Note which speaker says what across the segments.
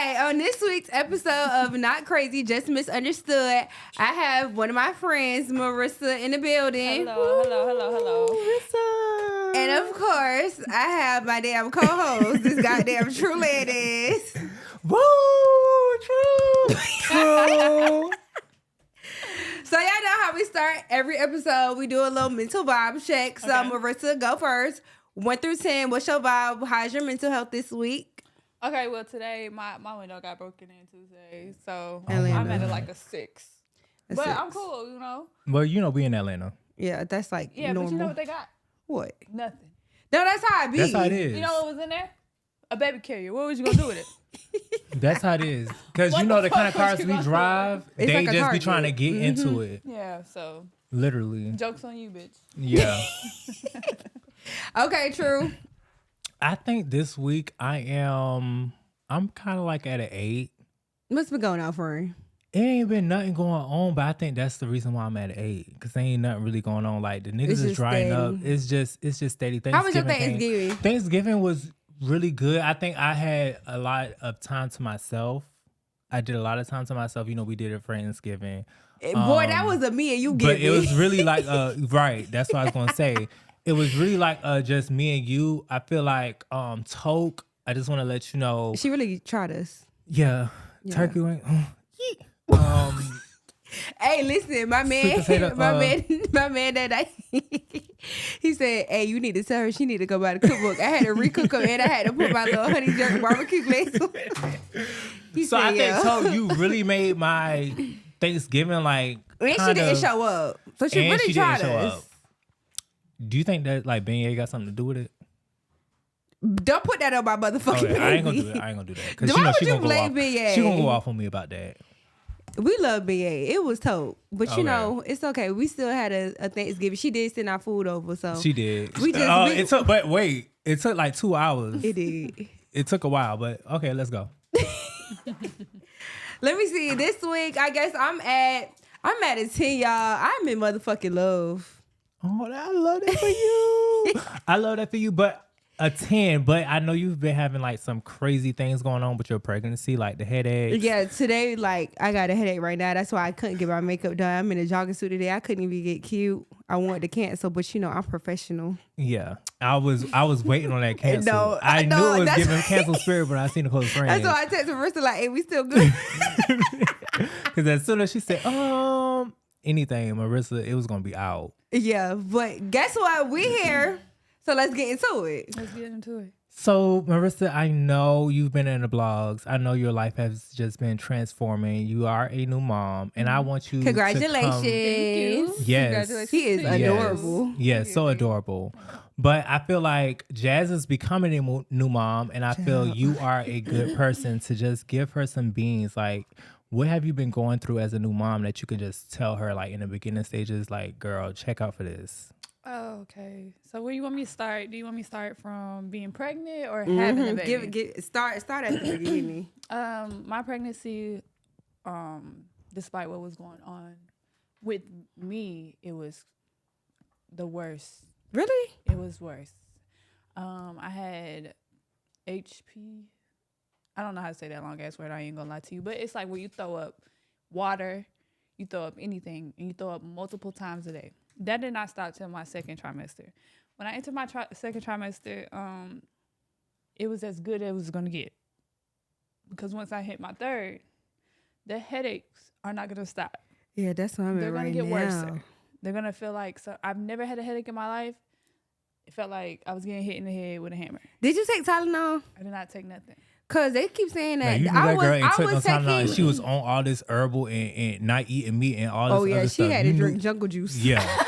Speaker 1: Okay, on this week's episode of Not Crazy, Just Misunderstood, I have one of my friends, Marissa, in the building.
Speaker 2: Hello.
Speaker 3: Marissa.
Speaker 1: And of course, I have my damn co-host, this goddamn Truelandaze.
Speaker 3: Woo! True.
Speaker 1: So y'all know how we start every episode. We do a little mental vibe check. So
Speaker 2: Okay.
Speaker 1: Marissa, go first. 1 through 10, what's your vibe? How's your mental health this week?
Speaker 2: Okay, well today my window got broken in Tuesday, so
Speaker 1: Atlanta.
Speaker 2: I'm at like a 6.
Speaker 1: A
Speaker 2: but
Speaker 1: 6.
Speaker 2: I'm cool, you know.
Speaker 3: Well, we in Atlanta.
Speaker 1: Yeah, that's like
Speaker 2: Yeah,
Speaker 1: normal.
Speaker 2: but you know what they got?
Speaker 1: What?
Speaker 2: Nothing.
Speaker 1: No, that's how it be.
Speaker 3: That's how it is.
Speaker 2: You know what was in there? A baby carrier. What was you gonna do with it?
Speaker 3: That's how it is. Because
Speaker 2: What
Speaker 3: you know
Speaker 2: the
Speaker 3: the kind of
Speaker 2: fuck was
Speaker 3: cars
Speaker 2: you
Speaker 3: we
Speaker 2: gonna do?
Speaker 3: drive,
Speaker 1: It's
Speaker 3: they
Speaker 1: like a
Speaker 3: just be
Speaker 1: Target.
Speaker 3: trying to get into it.
Speaker 2: Yeah, so
Speaker 3: Literally.
Speaker 2: jokes on you, bitch.
Speaker 3: Yeah.
Speaker 1: Okay, true.
Speaker 3: I think this week I'm kind of like at an 8.
Speaker 1: What's been going on for you?
Speaker 3: It ain't been nothing going on, but I think that's the reason why I'm at an 8. Because there ain't nothing really going on. Like the niggas
Speaker 1: It's
Speaker 3: is
Speaker 1: just
Speaker 3: drying
Speaker 1: steady.
Speaker 3: up. It's just steady.
Speaker 1: How was your
Speaker 3: came.
Speaker 1: Thanksgiving?
Speaker 3: Thanksgiving was really good. I think I had a lot of time to myself. I did a lot of time to myself. You know, we did it for Thanksgiving.
Speaker 1: Boy, that was a me and you
Speaker 3: But
Speaker 1: giving.
Speaker 3: it was really like right. That's what I was gonna say. It was really like just me and you. I feel like Toke. I just want to let you know.
Speaker 1: She really tried us.
Speaker 3: Yeah, turkey wing.
Speaker 1: Hey, listen, my man,
Speaker 3: Sweet potato,
Speaker 1: my man that I, he said, hey, you need to tell her she need to go buy the cookbook. I had to recook them and I had to put my little honey jerk barbecue glaze on. He
Speaker 3: So
Speaker 1: said,
Speaker 3: I think
Speaker 1: yeah.
Speaker 3: Toke, you really made my Thanksgiving like.
Speaker 1: And she
Speaker 3: kind
Speaker 1: didn't
Speaker 3: of-
Speaker 1: show up. So she
Speaker 3: and
Speaker 1: really
Speaker 3: she
Speaker 1: tried
Speaker 3: didn't show
Speaker 1: us.
Speaker 3: up. Do you think that like beignet got something to do with it?
Speaker 1: Don't put that on my motherfucking
Speaker 3: Okay, I ain't gonna
Speaker 1: baby.
Speaker 3: do that. I ain't gonna do that. Because
Speaker 1: Why
Speaker 3: you know
Speaker 1: would
Speaker 3: she
Speaker 1: you
Speaker 3: gonna go
Speaker 1: blame
Speaker 3: off.
Speaker 1: beignet?
Speaker 3: She gonna go off on me about that.
Speaker 1: We love BA. It was tote. But you
Speaker 3: Okay.
Speaker 1: know, it's okay. We still had a Thanksgiving. She did send our food over, so
Speaker 3: She did.
Speaker 1: We just- we-
Speaker 3: it took, but wait, it took like 2 hours.
Speaker 1: it did.
Speaker 3: It took a while, but okay, let's go.
Speaker 1: Let me see. This week, I guess I'm at a 10, y'all. I'm in motherfucking love.
Speaker 3: Oh, I love that for you. I love that for you, but a 10. But I know you've been having like some crazy things going on with your pregnancy, like the headaches.
Speaker 1: Yeah, today, like, I got a headache right now. That's why I couldn't get my makeup done. I'm in a jogging suit today. I couldn't even get cute. I wanted to cancel, but you know, I'm professional.
Speaker 3: Yeah. I was waiting on that cancel.
Speaker 1: No,
Speaker 3: I
Speaker 1: no,
Speaker 3: knew it was
Speaker 1: that's-
Speaker 3: giving cancel spirit, but I seen the close friends.
Speaker 1: That's why I texted Marissa, like, hey, we still good.
Speaker 3: Because as soon as she said, anything, Marissa, it was gonna be out.
Speaker 1: Yeah, but guess what? We here. So let's get into it.
Speaker 2: Let's get into it.
Speaker 3: So, Marissa, I know you've been in the blogs. I know your life has just been transforming. You are a new mom, and I want you
Speaker 1: Congratulations.
Speaker 3: to come.
Speaker 2: Thank you.
Speaker 3: Yes.
Speaker 2: Congratulations
Speaker 1: He is
Speaker 2: to you.
Speaker 1: adorable.
Speaker 3: Yes, so adorable. But I feel like Jazz is becoming a new mom, and I feel you are a good person to just give her some beans. Like, what have you been going through as a new mom that you can just tell her, like, in the beginning stages, like, girl, check out for this?
Speaker 2: Oh, okay. So where you want me to start? Do you want me to start from being pregnant or having a baby?
Speaker 1: Start at the beginning.
Speaker 2: My pregnancy, despite what was going on with me, it was the worst.
Speaker 1: Really?
Speaker 2: It was worse. I had HP. I don't know how to say that long ass word. I ain't gonna lie to you, but it's like where you throw up water, you throw up anything, and you throw up multiple times a day. That did not stop till my second trimester. When I entered my second trimester, it was as good as it was gonna get. Because once I hit my third, the headaches are not gonna stop.
Speaker 1: Yeah, that's what I'm
Speaker 2: They're
Speaker 1: at
Speaker 2: gonna
Speaker 1: right
Speaker 2: get
Speaker 1: now.
Speaker 2: worse. They're gonna feel like, so I've never had a headache in my life. It felt like I was getting hit in the head with a hammer.
Speaker 1: Did you take Tylenol?
Speaker 2: I did not take nothing.
Speaker 1: Cause they keep saying
Speaker 3: Now,
Speaker 1: that.
Speaker 3: you knew that girl ain't
Speaker 1: I
Speaker 3: took no
Speaker 1: was
Speaker 3: time now, and
Speaker 1: taking.
Speaker 3: she was on all this herbal and not eating meat and all this
Speaker 1: Oh yeah,
Speaker 3: other
Speaker 1: she
Speaker 3: stuff.
Speaker 1: had
Speaker 3: You
Speaker 1: to
Speaker 3: knew-
Speaker 1: drink jungle juice.
Speaker 3: Yeah.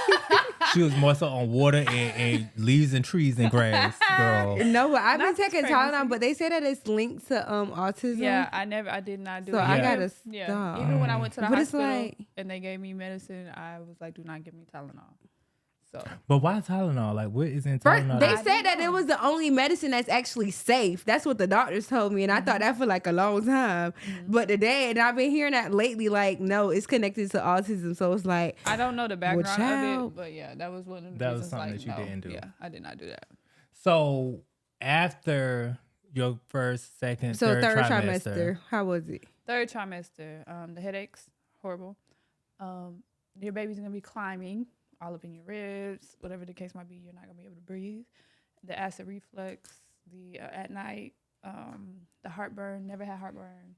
Speaker 3: She was more so on water and leaves and trees and grass, girl.
Speaker 1: No, but I've been
Speaker 2: Not this
Speaker 1: taking
Speaker 2: pregnancy.
Speaker 1: Tylenol, but they say that it's linked to autism.
Speaker 2: Yeah, I did not do
Speaker 1: So
Speaker 2: it.
Speaker 1: I
Speaker 3: Yeah.
Speaker 1: gotta
Speaker 2: Yeah,
Speaker 1: stop.
Speaker 2: even when I went to the
Speaker 1: But it's
Speaker 2: hospital
Speaker 1: like-
Speaker 2: and they gave me medicine, I was like, do not give me Tylenol. So
Speaker 3: But why Tylenol? Like, what is in
Speaker 1: First,
Speaker 3: Tylenol?
Speaker 1: they
Speaker 2: I
Speaker 1: said that
Speaker 2: don't
Speaker 1: it was the only medicine that's actually safe. That's what the doctors told me, and I thought that for like a long time. But today, and I've been hearing that lately, like, no, it's connected to autism. So it's like,
Speaker 2: I don't know the background of
Speaker 1: child.
Speaker 2: it, but yeah, that was one of the
Speaker 3: That was
Speaker 2: reasons,
Speaker 3: something
Speaker 2: like,
Speaker 3: that you
Speaker 2: no,
Speaker 3: didn't do.
Speaker 2: Yeah, I did not do that.
Speaker 3: So after your first, second,
Speaker 1: So
Speaker 3: third
Speaker 1: third
Speaker 3: trimester.
Speaker 1: trimester. How was it?
Speaker 2: Third trimester, the headaches, horrible. Your baby's gonna be climbing all up in your ribs, whatever the case might be. You're not gonna be able to breathe. The acid reflux, the at night, the heartburn. Never had heartburn.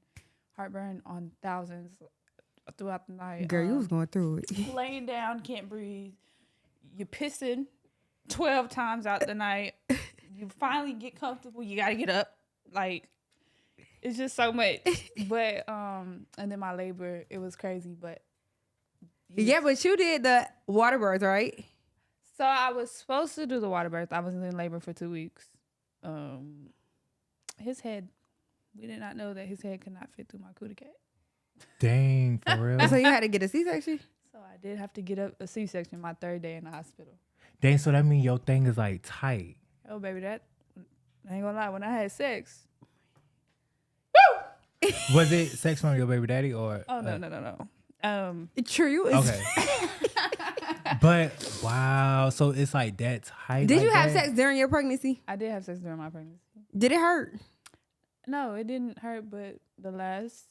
Speaker 2: Heartburn on thousands throughout the night.
Speaker 1: Girl, you was going through it.
Speaker 2: Laying down, can't breathe. You're pissing 12 times out the night. You finally get comfortable. You gotta get up. Like, it's just so much. But and then my labor, it was crazy. But
Speaker 1: Yeah, but you did the water birth, right?
Speaker 2: so I was supposed to do the water birth. I was in labor for 2 weeks. His head, we did not know that his head could not fit through my cootie cat.
Speaker 3: Dang, for real.
Speaker 1: So you had to get a C-section?
Speaker 2: So I did have to get a C-section my third day in the hospital.
Speaker 3: Dang, so that means your thing is like tight.
Speaker 2: Oh, baby, that, I ain't gonna lie, when I had sex.
Speaker 3: Was it sex from your baby daddy or?
Speaker 2: Oh, no.
Speaker 1: True, you was.
Speaker 3: Okay. But wow, so it's like that tight.
Speaker 1: Did
Speaker 3: like
Speaker 1: you have
Speaker 3: that?
Speaker 1: sex during your pregnancy?
Speaker 2: I did have sex during my pregnancy.
Speaker 1: Did it hurt?
Speaker 2: No, it didn't hurt, but the last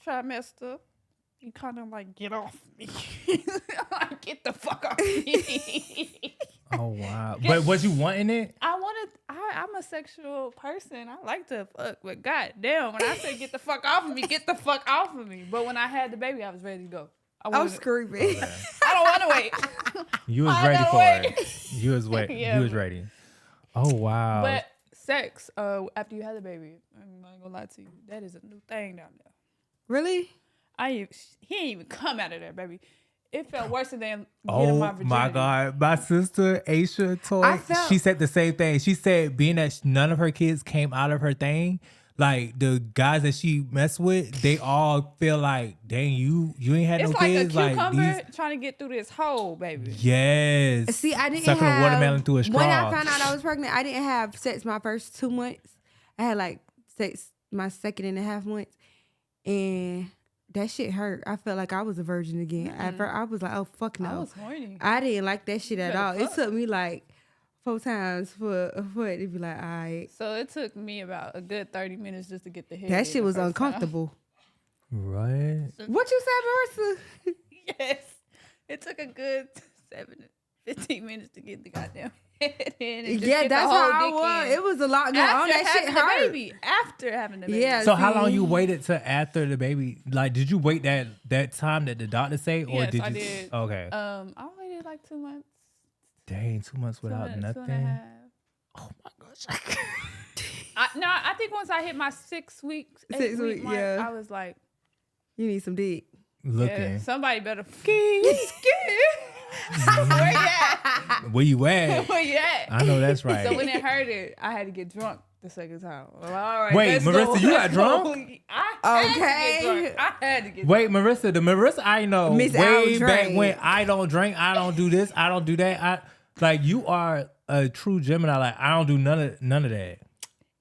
Speaker 2: trimester, you kind of like, get off me. Like, get the fuck off me.
Speaker 3: Oh wow! But was you wanting it?
Speaker 2: I'm a sexual person. I like to fuck, but goddamn, when I say get the fuck off of me, get the fuck off of me. But when I had the baby, I was ready to go.
Speaker 1: I'm screaming.
Speaker 3: Okay.
Speaker 2: I don't want to wait.
Speaker 3: You was
Speaker 2: I
Speaker 3: ready
Speaker 2: gotta
Speaker 3: for
Speaker 2: wait.
Speaker 3: it. You was wait.
Speaker 2: Yeah,
Speaker 3: You was ready. Oh wow!
Speaker 2: But sex, after you had the baby, I'm not gonna lie to you, that is a new thing down there.
Speaker 1: Really?
Speaker 2: He ain't even come out of there, baby. It felt worse than getting my virginity.
Speaker 3: My God. My sister, Aisha, she said the same thing. She said being that none of her kids came out of her thing, like the guys that she messed with, they all feel like, dang, you ain't had
Speaker 2: It's
Speaker 3: no
Speaker 2: like
Speaker 3: kids.
Speaker 2: a cucumber
Speaker 3: Like
Speaker 2: trying to get through this hole, baby.
Speaker 3: yes.
Speaker 1: See, I didn't
Speaker 3: Sucking
Speaker 1: have...
Speaker 3: a watermelon through a straw.
Speaker 1: When I found out I was pregnant, I didn't have sex my first 2 months. I had like sex my 2.5 months. And... that shit hurt. I felt like I was a virgin again. At first, I was like, oh, fuck no.
Speaker 2: I was horny.
Speaker 1: I didn't like that shit at all.
Speaker 2: fuck.
Speaker 1: It took me like 4 times for it to be like, all right.
Speaker 2: So it took me about a good 30 minutes just to get the head.
Speaker 1: That shit
Speaker 2: the
Speaker 1: was
Speaker 2: first
Speaker 1: uncomfortable.
Speaker 3: Right.
Speaker 1: What you said, Marissa?
Speaker 2: time. Yes. It took a good 15 minutes to get the goddamn head in. And just
Speaker 1: Yeah,
Speaker 2: get
Speaker 1: that's
Speaker 2: the whole
Speaker 1: how I
Speaker 2: dick
Speaker 1: was.
Speaker 2: in.
Speaker 1: It was a lot going on. That shit
Speaker 2: having the
Speaker 1: hurt.
Speaker 2: baby. After having the baby.
Speaker 1: Yeah.
Speaker 3: So how long
Speaker 1: see.
Speaker 3: you waited till after the baby? Like, did you wait that time that the doctor say, or
Speaker 2: Yes,
Speaker 3: did
Speaker 2: I
Speaker 3: you?
Speaker 2: did.
Speaker 3: Okay.
Speaker 2: I waited like 2 months.
Speaker 3: Dang, 2 months without
Speaker 2: 2 and a
Speaker 3: nothing.
Speaker 2: half.
Speaker 3: Oh my gosh.
Speaker 2: I think once I hit my 6 weeks,
Speaker 1: 6
Speaker 2: week
Speaker 1: week,
Speaker 2: mark,
Speaker 1: yeah.
Speaker 2: I was like,
Speaker 1: You need some dick.
Speaker 3: Looking.
Speaker 2: yeah, somebody better Where you at?
Speaker 3: Where you at?
Speaker 2: Where you at?
Speaker 3: I know that's right.
Speaker 2: So when it hurted, I had to get drunk the second time. Well, all right,
Speaker 3: Wait,
Speaker 2: let's
Speaker 3: Marissa,
Speaker 2: go.
Speaker 3: you got
Speaker 2: Let's go.
Speaker 3: drunk?
Speaker 2: I had to
Speaker 1: Okay.
Speaker 2: get drunk. I had to get
Speaker 3: Wait, Marissa, the Marissa I know
Speaker 1: Miss
Speaker 3: way
Speaker 1: Al
Speaker 3: back
Speaker 1: drank.
Speaker 3: when I don't drink, I don't do this, I don't do that. Like you are a true Gemini. Like I don't do none of that.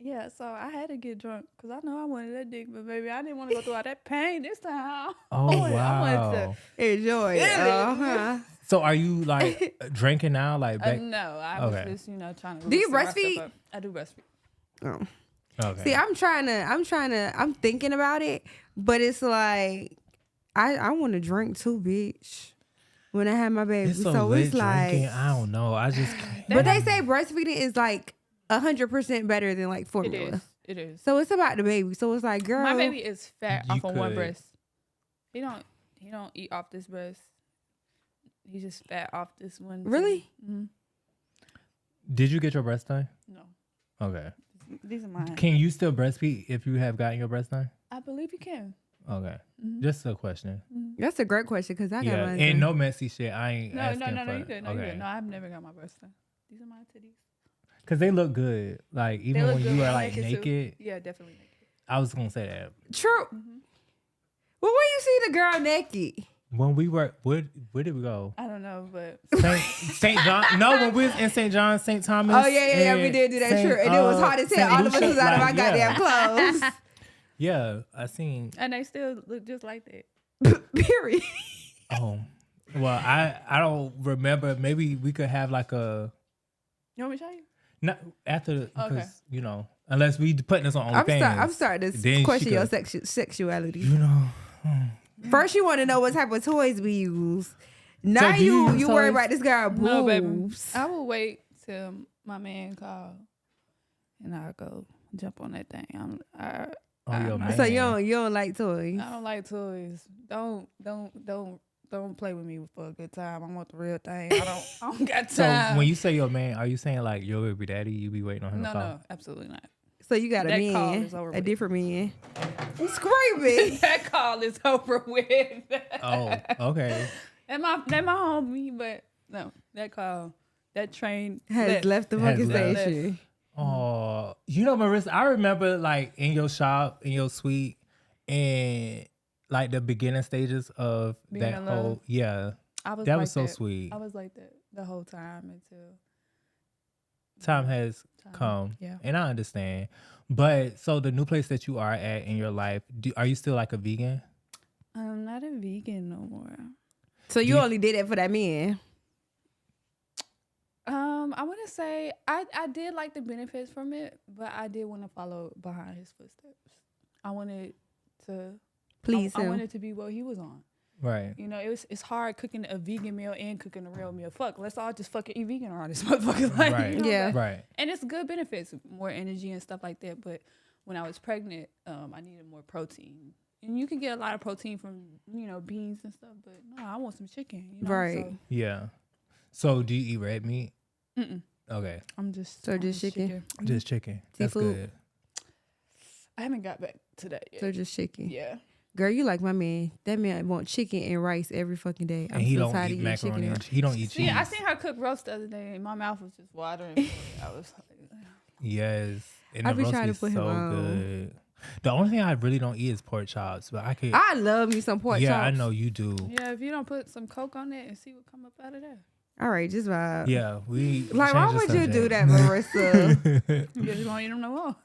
Speaker 2: Yeah, so I had to get drunk because I know I wanted that dick, but baby, I didn't want to go through all that pain this time.
Speaker 3: Oh
Speaker 2: I wanted
Speaker 3: wow.
Speaker 1: Enjoy it. Uh-huh.
Speaker 3: So are you like drinking now? Like back?
Speaker 2: No, I was
Speaker 3: Okay.
Speaker 2: just trying to.
Speaker 1: Do you
Speaker 2: loosen myself
Speaker 1: breastfeed?
Speaker 2: up. I do breastfeed.
Speaker 1: Oh.
Speaker 3: Okay.
Speaker 1: See, I'm thinking about it, but it's like, I want to drink too, bitch. When I have my baby.
Speaker 3: it's so
Speaker 1: So
Speaker 3: lit
Speaker 1: it's like,
Speaker 3: drinking. I don't know. I just can't.
Speaker 1: but they say breastfeeding is like 100% better than like
Speaker 2: It
Speaker 1: formula.
Speaker 2: is. It is.
Speaker 1: So it's about the baby. So it's like, girl.
Speaker 2: My baby is fat
Speaker 3: You
Speaker 2: off of one
Speaker 3: could.
Speaker 2: breast. He don't eat off this breast. He's just fat off this one.
Speaker 1: Really?
Speaker 2: Mm-hmm.
Speaker 3: Did you get your breast done?
Speaker 2: No,
Speaker 3: Okay.
Speaker 2: these are mine.
Speaker 3: Can you still breastfeed if you have gotten your breast done?
Speaker 2: I believe you can.
Speaker 3: Okay.
Speaker 2: Mhm.
Speaker 3: Just a question.
Speaker 1: That's a great question because I got
Speaker 3: Yeah.
Speaker 1: mine.
Speaker 3: And
Speaker 1: done.
Speaker 3: no messy shit. I ain't
Speaker 2: No,
Speaker 3: asking
Speaker 2: no,
Speaker 3: for
Speaker 2: you good. No, you
Speaker 3: okay.
Speaker 2: good. No, I've never got my breast done. These are my titties.
Speaker 3: Cause they look good. Like even
Speaker 2: look
Speaker 3: when
Speaker 2: good
Speaker 3: you are
Speaker 2: when
Speaker 3: like
Speaker 2: naked, too.
Speaker 3: naked.
Speaker 2: Yeah, definitely naked.
Speaker 3: I was gonna say that.
Speaker 1: True.
Speaker 2: Mm-hmm.
Speaker 1: Well, where you see the girl naked?
Speaker 3: When we were where did we go?
Speaker 2: I don't know, but
Speaker 3: Saint John. No, when we was in St. John, St. Thomas.
Speaker 1: Oh yeah, we did do that.
Speaker 3: Saint-
Speaker 1: True, and it was hard to tell.
Speaker 3: Saint
Speaker 1: All of us
Speaker 3: Lucia,
Speaker 1: was out of my
Speaker 3: like,
Speaker 1: goddamn clothes.
Speaker 3: Yeah, I seen.
Speaker 2: and they still look just like that.
Speaker 1: Period.
Speaker 3: Oh, well, I don't remember. Maybe we could have like a.
Speaker 2: You want me to show you?
Speaker 3: Not after, because
Speaker 2: Okay.
Speaker 3: you know, unless we putting this on
Speaker 1: I'm
Speaker 3: OnlyFans.
Speaker 1: starting to
Speaker 3: then she
Speaker 1: question your
Speaker 3: could-
Speaker 1: sexuality.
Speaker 3: You know.
Speaker 1: First, you want to know what type of toys we use. Now
Speaker 3: do you use
Speaker 1: you worry
Speaker 3: toys?
Speaker 1: about this girl
Speaker 2: No, baby.
Speaker 1: boobs.
Speaker 2: I will wait till my man call, and I'll go jump on that thing.
Speaker 3: Your man.
Speaker 1: So you don't like toys.
Speaker 2: I don't like toys. Don't play with me for a good time. I want the real thing. I don't got
Speaker 3: So
Speaker 2: time.
Speaker 3: when you say your man, are you saying like your baby daddy? You be waiting on him to call?
Speaker 2: No, absolutely not.
Speaker 1: So you got a
Speaker 2: That call
Speaker 1: man,
Speaker 2: is over
Speaker 1: a
Speaker 2: with.
Speaker 1: different man. I'm screaming.
Speaker 2: That call is over with.
Speaker 3: Oh, okay.
Speaker 2: They my homie, but no, that train
Speaker 1: Has left the
Speaker 3: Has
Speaker 1: fucking
Speaker 3: left.
Speaker 1: station.
Speaker 3: Oh, you know, Marissa, I remember like in your shop, in your suite, and like the beginning stages of
Speaker 2: Being
Speaker 3: that
Speaker 2: in
Speaker 3: whole,
Speaker 2: love.
Speaker 3: yeah,
Speaker 2: I was
Speaker 3: that
Speaker 2: like
Speaker 3: was so
Speaker 2: that.
Speaker 3: sweet.
Speaker 2: I was like that the whole time until
Speaker 3: Time has
Speaker 2: time.
Speaker 3: come,
Speaker 2: Yeah.
Speaker 3: and I understand. But so the new place that you are at in your life, are you still like a vegan?
Speaker 2: I'm not a vegan no more.
Speaker 1: So you only did it for that man.
Speaker 2: I want to say I did like the benefits from it, but I did want to follow behind his footsteps. I wanted to
Speaker 1: Please
Speaker 2: I
Speaker 1: him.
Speaker 2: wanted to be what he was on.
Speaker 3: Right.
Speaker 2: You know, it's hard cooking a vegan meal and cooking a real meal. Fuck, let's all just fucking eat vegan around this motherfucker. Like,
Speaker 3: Right.
Speaker 2: you know,
Speaker 1: Yeah.
Speaker 2: like-
Speaker 3: Right.
Speaker 2: and it's good benefits, more energy and stuff like that. But when I was pregnant, I needed more protein. And you can get a lot of protein from, you know, beans and stuff. But no, I want some chicken. You know?
Speaker 1: Right.
Speaker 3: Yeah. So do you eat red meat?
Speaker 2: So, mm-mm.
Speaker 3: Okay.
Speaker 2: I'm just
Speaker 1: So just chicken?
Speaker 3: Just chicken. That's
Speaker 1: Seafood?
Speaker 3: good.
Speaker 2: I haven't got back to that yet.
Speaker 1: So just chicken.
Speaker 2: Yeah.
Speaker 1: Girl, you like my man. That man want chicken and rice every fucking day.
Speaker 3: And he don't
Speaker 1: tired
Speaker 3: eat
Speaker 1: of eating
Speaker 3: macaroni.
Speaker 1: chicken.
Speaker 3: And he don't eat
Speaker 2: See,
Speaker 3: cheese.
Speaker 2: I seen her cook roast the other day, and my mouth was just watering. I was like,
Speaker 3: Yes. And
Speaker 1: I
Speaker 3: the
Speaker 1: be
Speaker 3: roast
Speaker 1: trying to
Speaker 3: is
Speaker 1: put him
Speaker 3: so
Speaker 1: on.
Speaker 3: good. The only thing I really don't eat is pork chops, but I could.
Speaker 1: I love me some pork
Speaker 3: yeah,
Speaker 1: chops.
Speaker 3: I know you do.
Speaker 2: yeah, if you don't put some Coke on it and see what come up out of there.
Speaker 1: All right, just vibe.
Speaker 3: Yeah, we.
Speaker 1: Like, why
Speaker 3: change the
Speaker 1: would you do
Speaker 3: subject.
Speaker 1: that, Marissa?
Speaker 2: You just won't eat them no more.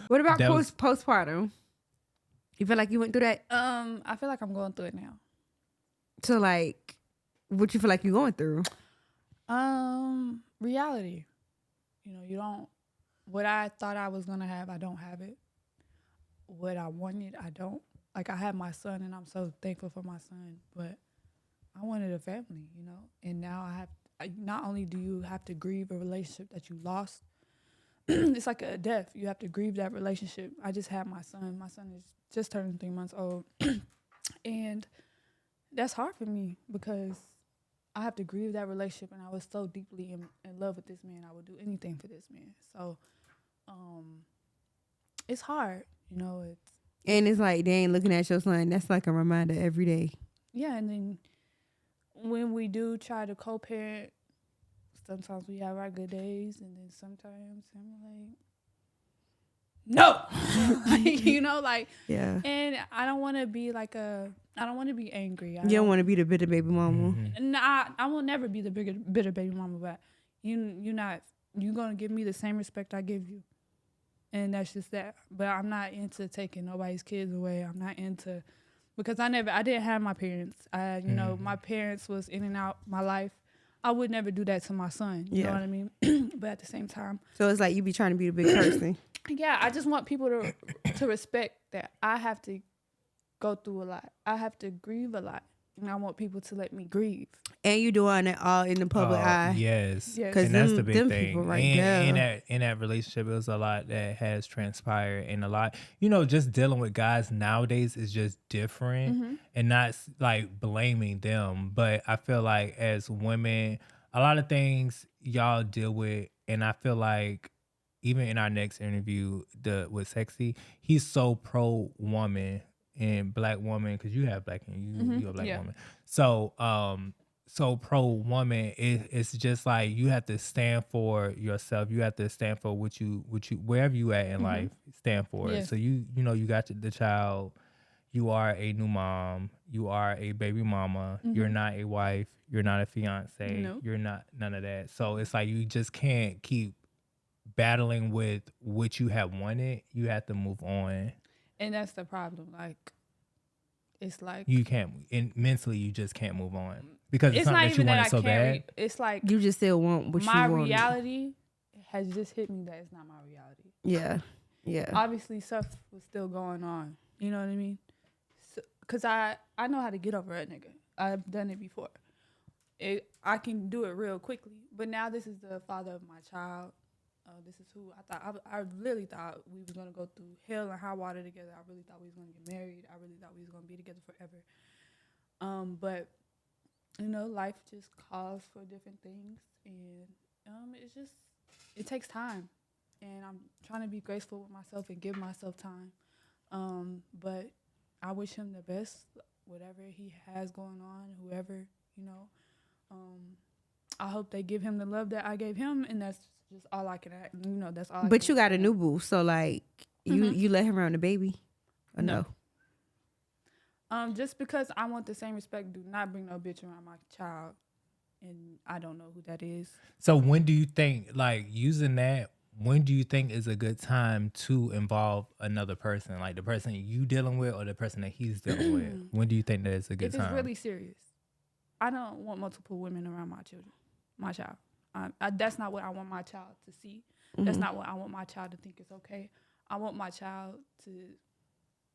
Speaker 1: What about
Speaker 3: That was-
Speaker 1: postpartum? You feel like you went through that?
Speaker 2: I feel like I'm going through it now.
Speaker 1: So, like, what you feel like you're going through?
Speaker 2: Reality. You know, you don't. What I thought I was gonna have, I don't have it. What I wanted, I don't. Like, I have my son, and I'm so thankful for my son, but I wanted a family, you know. And now not only do you have to grieve a relationship that you lost, it's like a death. You have to grieve that relationship. I just had my son. My son is just turning 3 months old, and that's hard for me because I have to grieve that relationship, and I was so deeply in love with this man. I would do anything for this man. So, it's hard, you know.
Speaker 1: And it's like they ain't looking at your son. That's like a reminder every day.
Speaker 2: Yeah, and then when we do try to co-parent, sometimes we have our good days, and then sometimes I'm like, no, you know, like,
Speaker 1: Yeah.
Speaker 2: and I don't want to be I don't want to be angry.
Speaker 1: You don't want to be the bitter baby mama.
Speaker 3: Mhm.
Speaker 2: Nah, I will never be the bitter baby mama, but you're gonna give me the same respect I give you. And that's just that. But I'm not into taking nobody's kids away. I'm not into, because I didn't have my parents. You know, my parents was in and out my life. I would never do that to my son. You know what I mean? But at the same time,
Speaker 1: So it's like you be trying to be the big person.
Speaker 2: yeah, I just want people to respect that I have to go through a lot. I have to grieve a lot. And I want people to let me grieve.
Speaker 1: And you doing it all in the public eye.
Speaker 3: Yes,
Speaker 2: Yes.
Speaker 1: Cause
Speaker 3: and that's the
Speaker 1: them
Speaker 3: big thing.
Speaker 1: people right
Speaker 3: and
Speaker 1: there.
Speaker 3: in that relationship, it was a lot that has transpired, and a lot, you know, just dealing with guys nowadays is just different, and not like blaming them, but I feel like as women, a lot of things y'all deal with, and I feel like even in our next interview, with Sexy, he's so pro woman and black woman, because you have black and you're a black woman. So so pro woman, it's just like you have to stand for yourself. You have to stand for what you wherever you at in life, stand for it.
Speaker 2: Yes.
Speaker 3: So you know you got the child, you are a new mom, you are a baby mama, you're not a wife, you're not a fiance,
Speaker 2: No.
Speaker 3: you're not none of that. So it's like you just can't keep battling with what you have wanted. You have to move on.
Speaker 2: And that's the problem. Like, it's like
Speaker 3: You can't, and mentally you just can't move on because it's
Speaker 2: it's
Speaker 3: something
Speaker 2: not
Speaker 3: that you
Speaker 2: even that
Speaker 3: wanted
Speaker 2: I
Speaker 3: so
Speaker 2: can't.
Speaker 3: bad.
Speaker 2: It's like
Speaker 1: You just still want what
Speaker 2: my
Speaker 1: you want.
Speaker 2: reality has just hit me that it's not my reality.
Speaker 1: Yeah. Yeah.
Speaker 2: Obviously, stuff was still going on. You know what I mean? Because I know how to get over a nigga. I've done it before. I can do it real quickly. But now this is the father of my child. This is who I thought. I really thought we was gonna go through hell and high water together. I really thought we was gonna get married. I really thought we was gonna be together forever. But you know, life just calls for different things, and it takes time. And I'm trying to be graceful with myself and give myself time. But I wish him the best, whatever he has going on, whoever, you know. I hope they give him the love that I gave him, and that's just all I can act. You know, that's all.
Speaker 1: But you got a new boo, so like you let him around the baby, or no?
Speaker 2: Just because I want the same respect, do not bring no bitch around my child, and I don't know who that is.
Speaker 3: So when do you think, like, using that, when do you think is a good time to involve another person, like the person you dealing with or the person that he's dealing with? When do you think that is a good time?
Speaker 2: If it's really serious, I don't want multiple women around my child. That's not what I want my child to see. That's not what I want my child to think is okay. I want my child to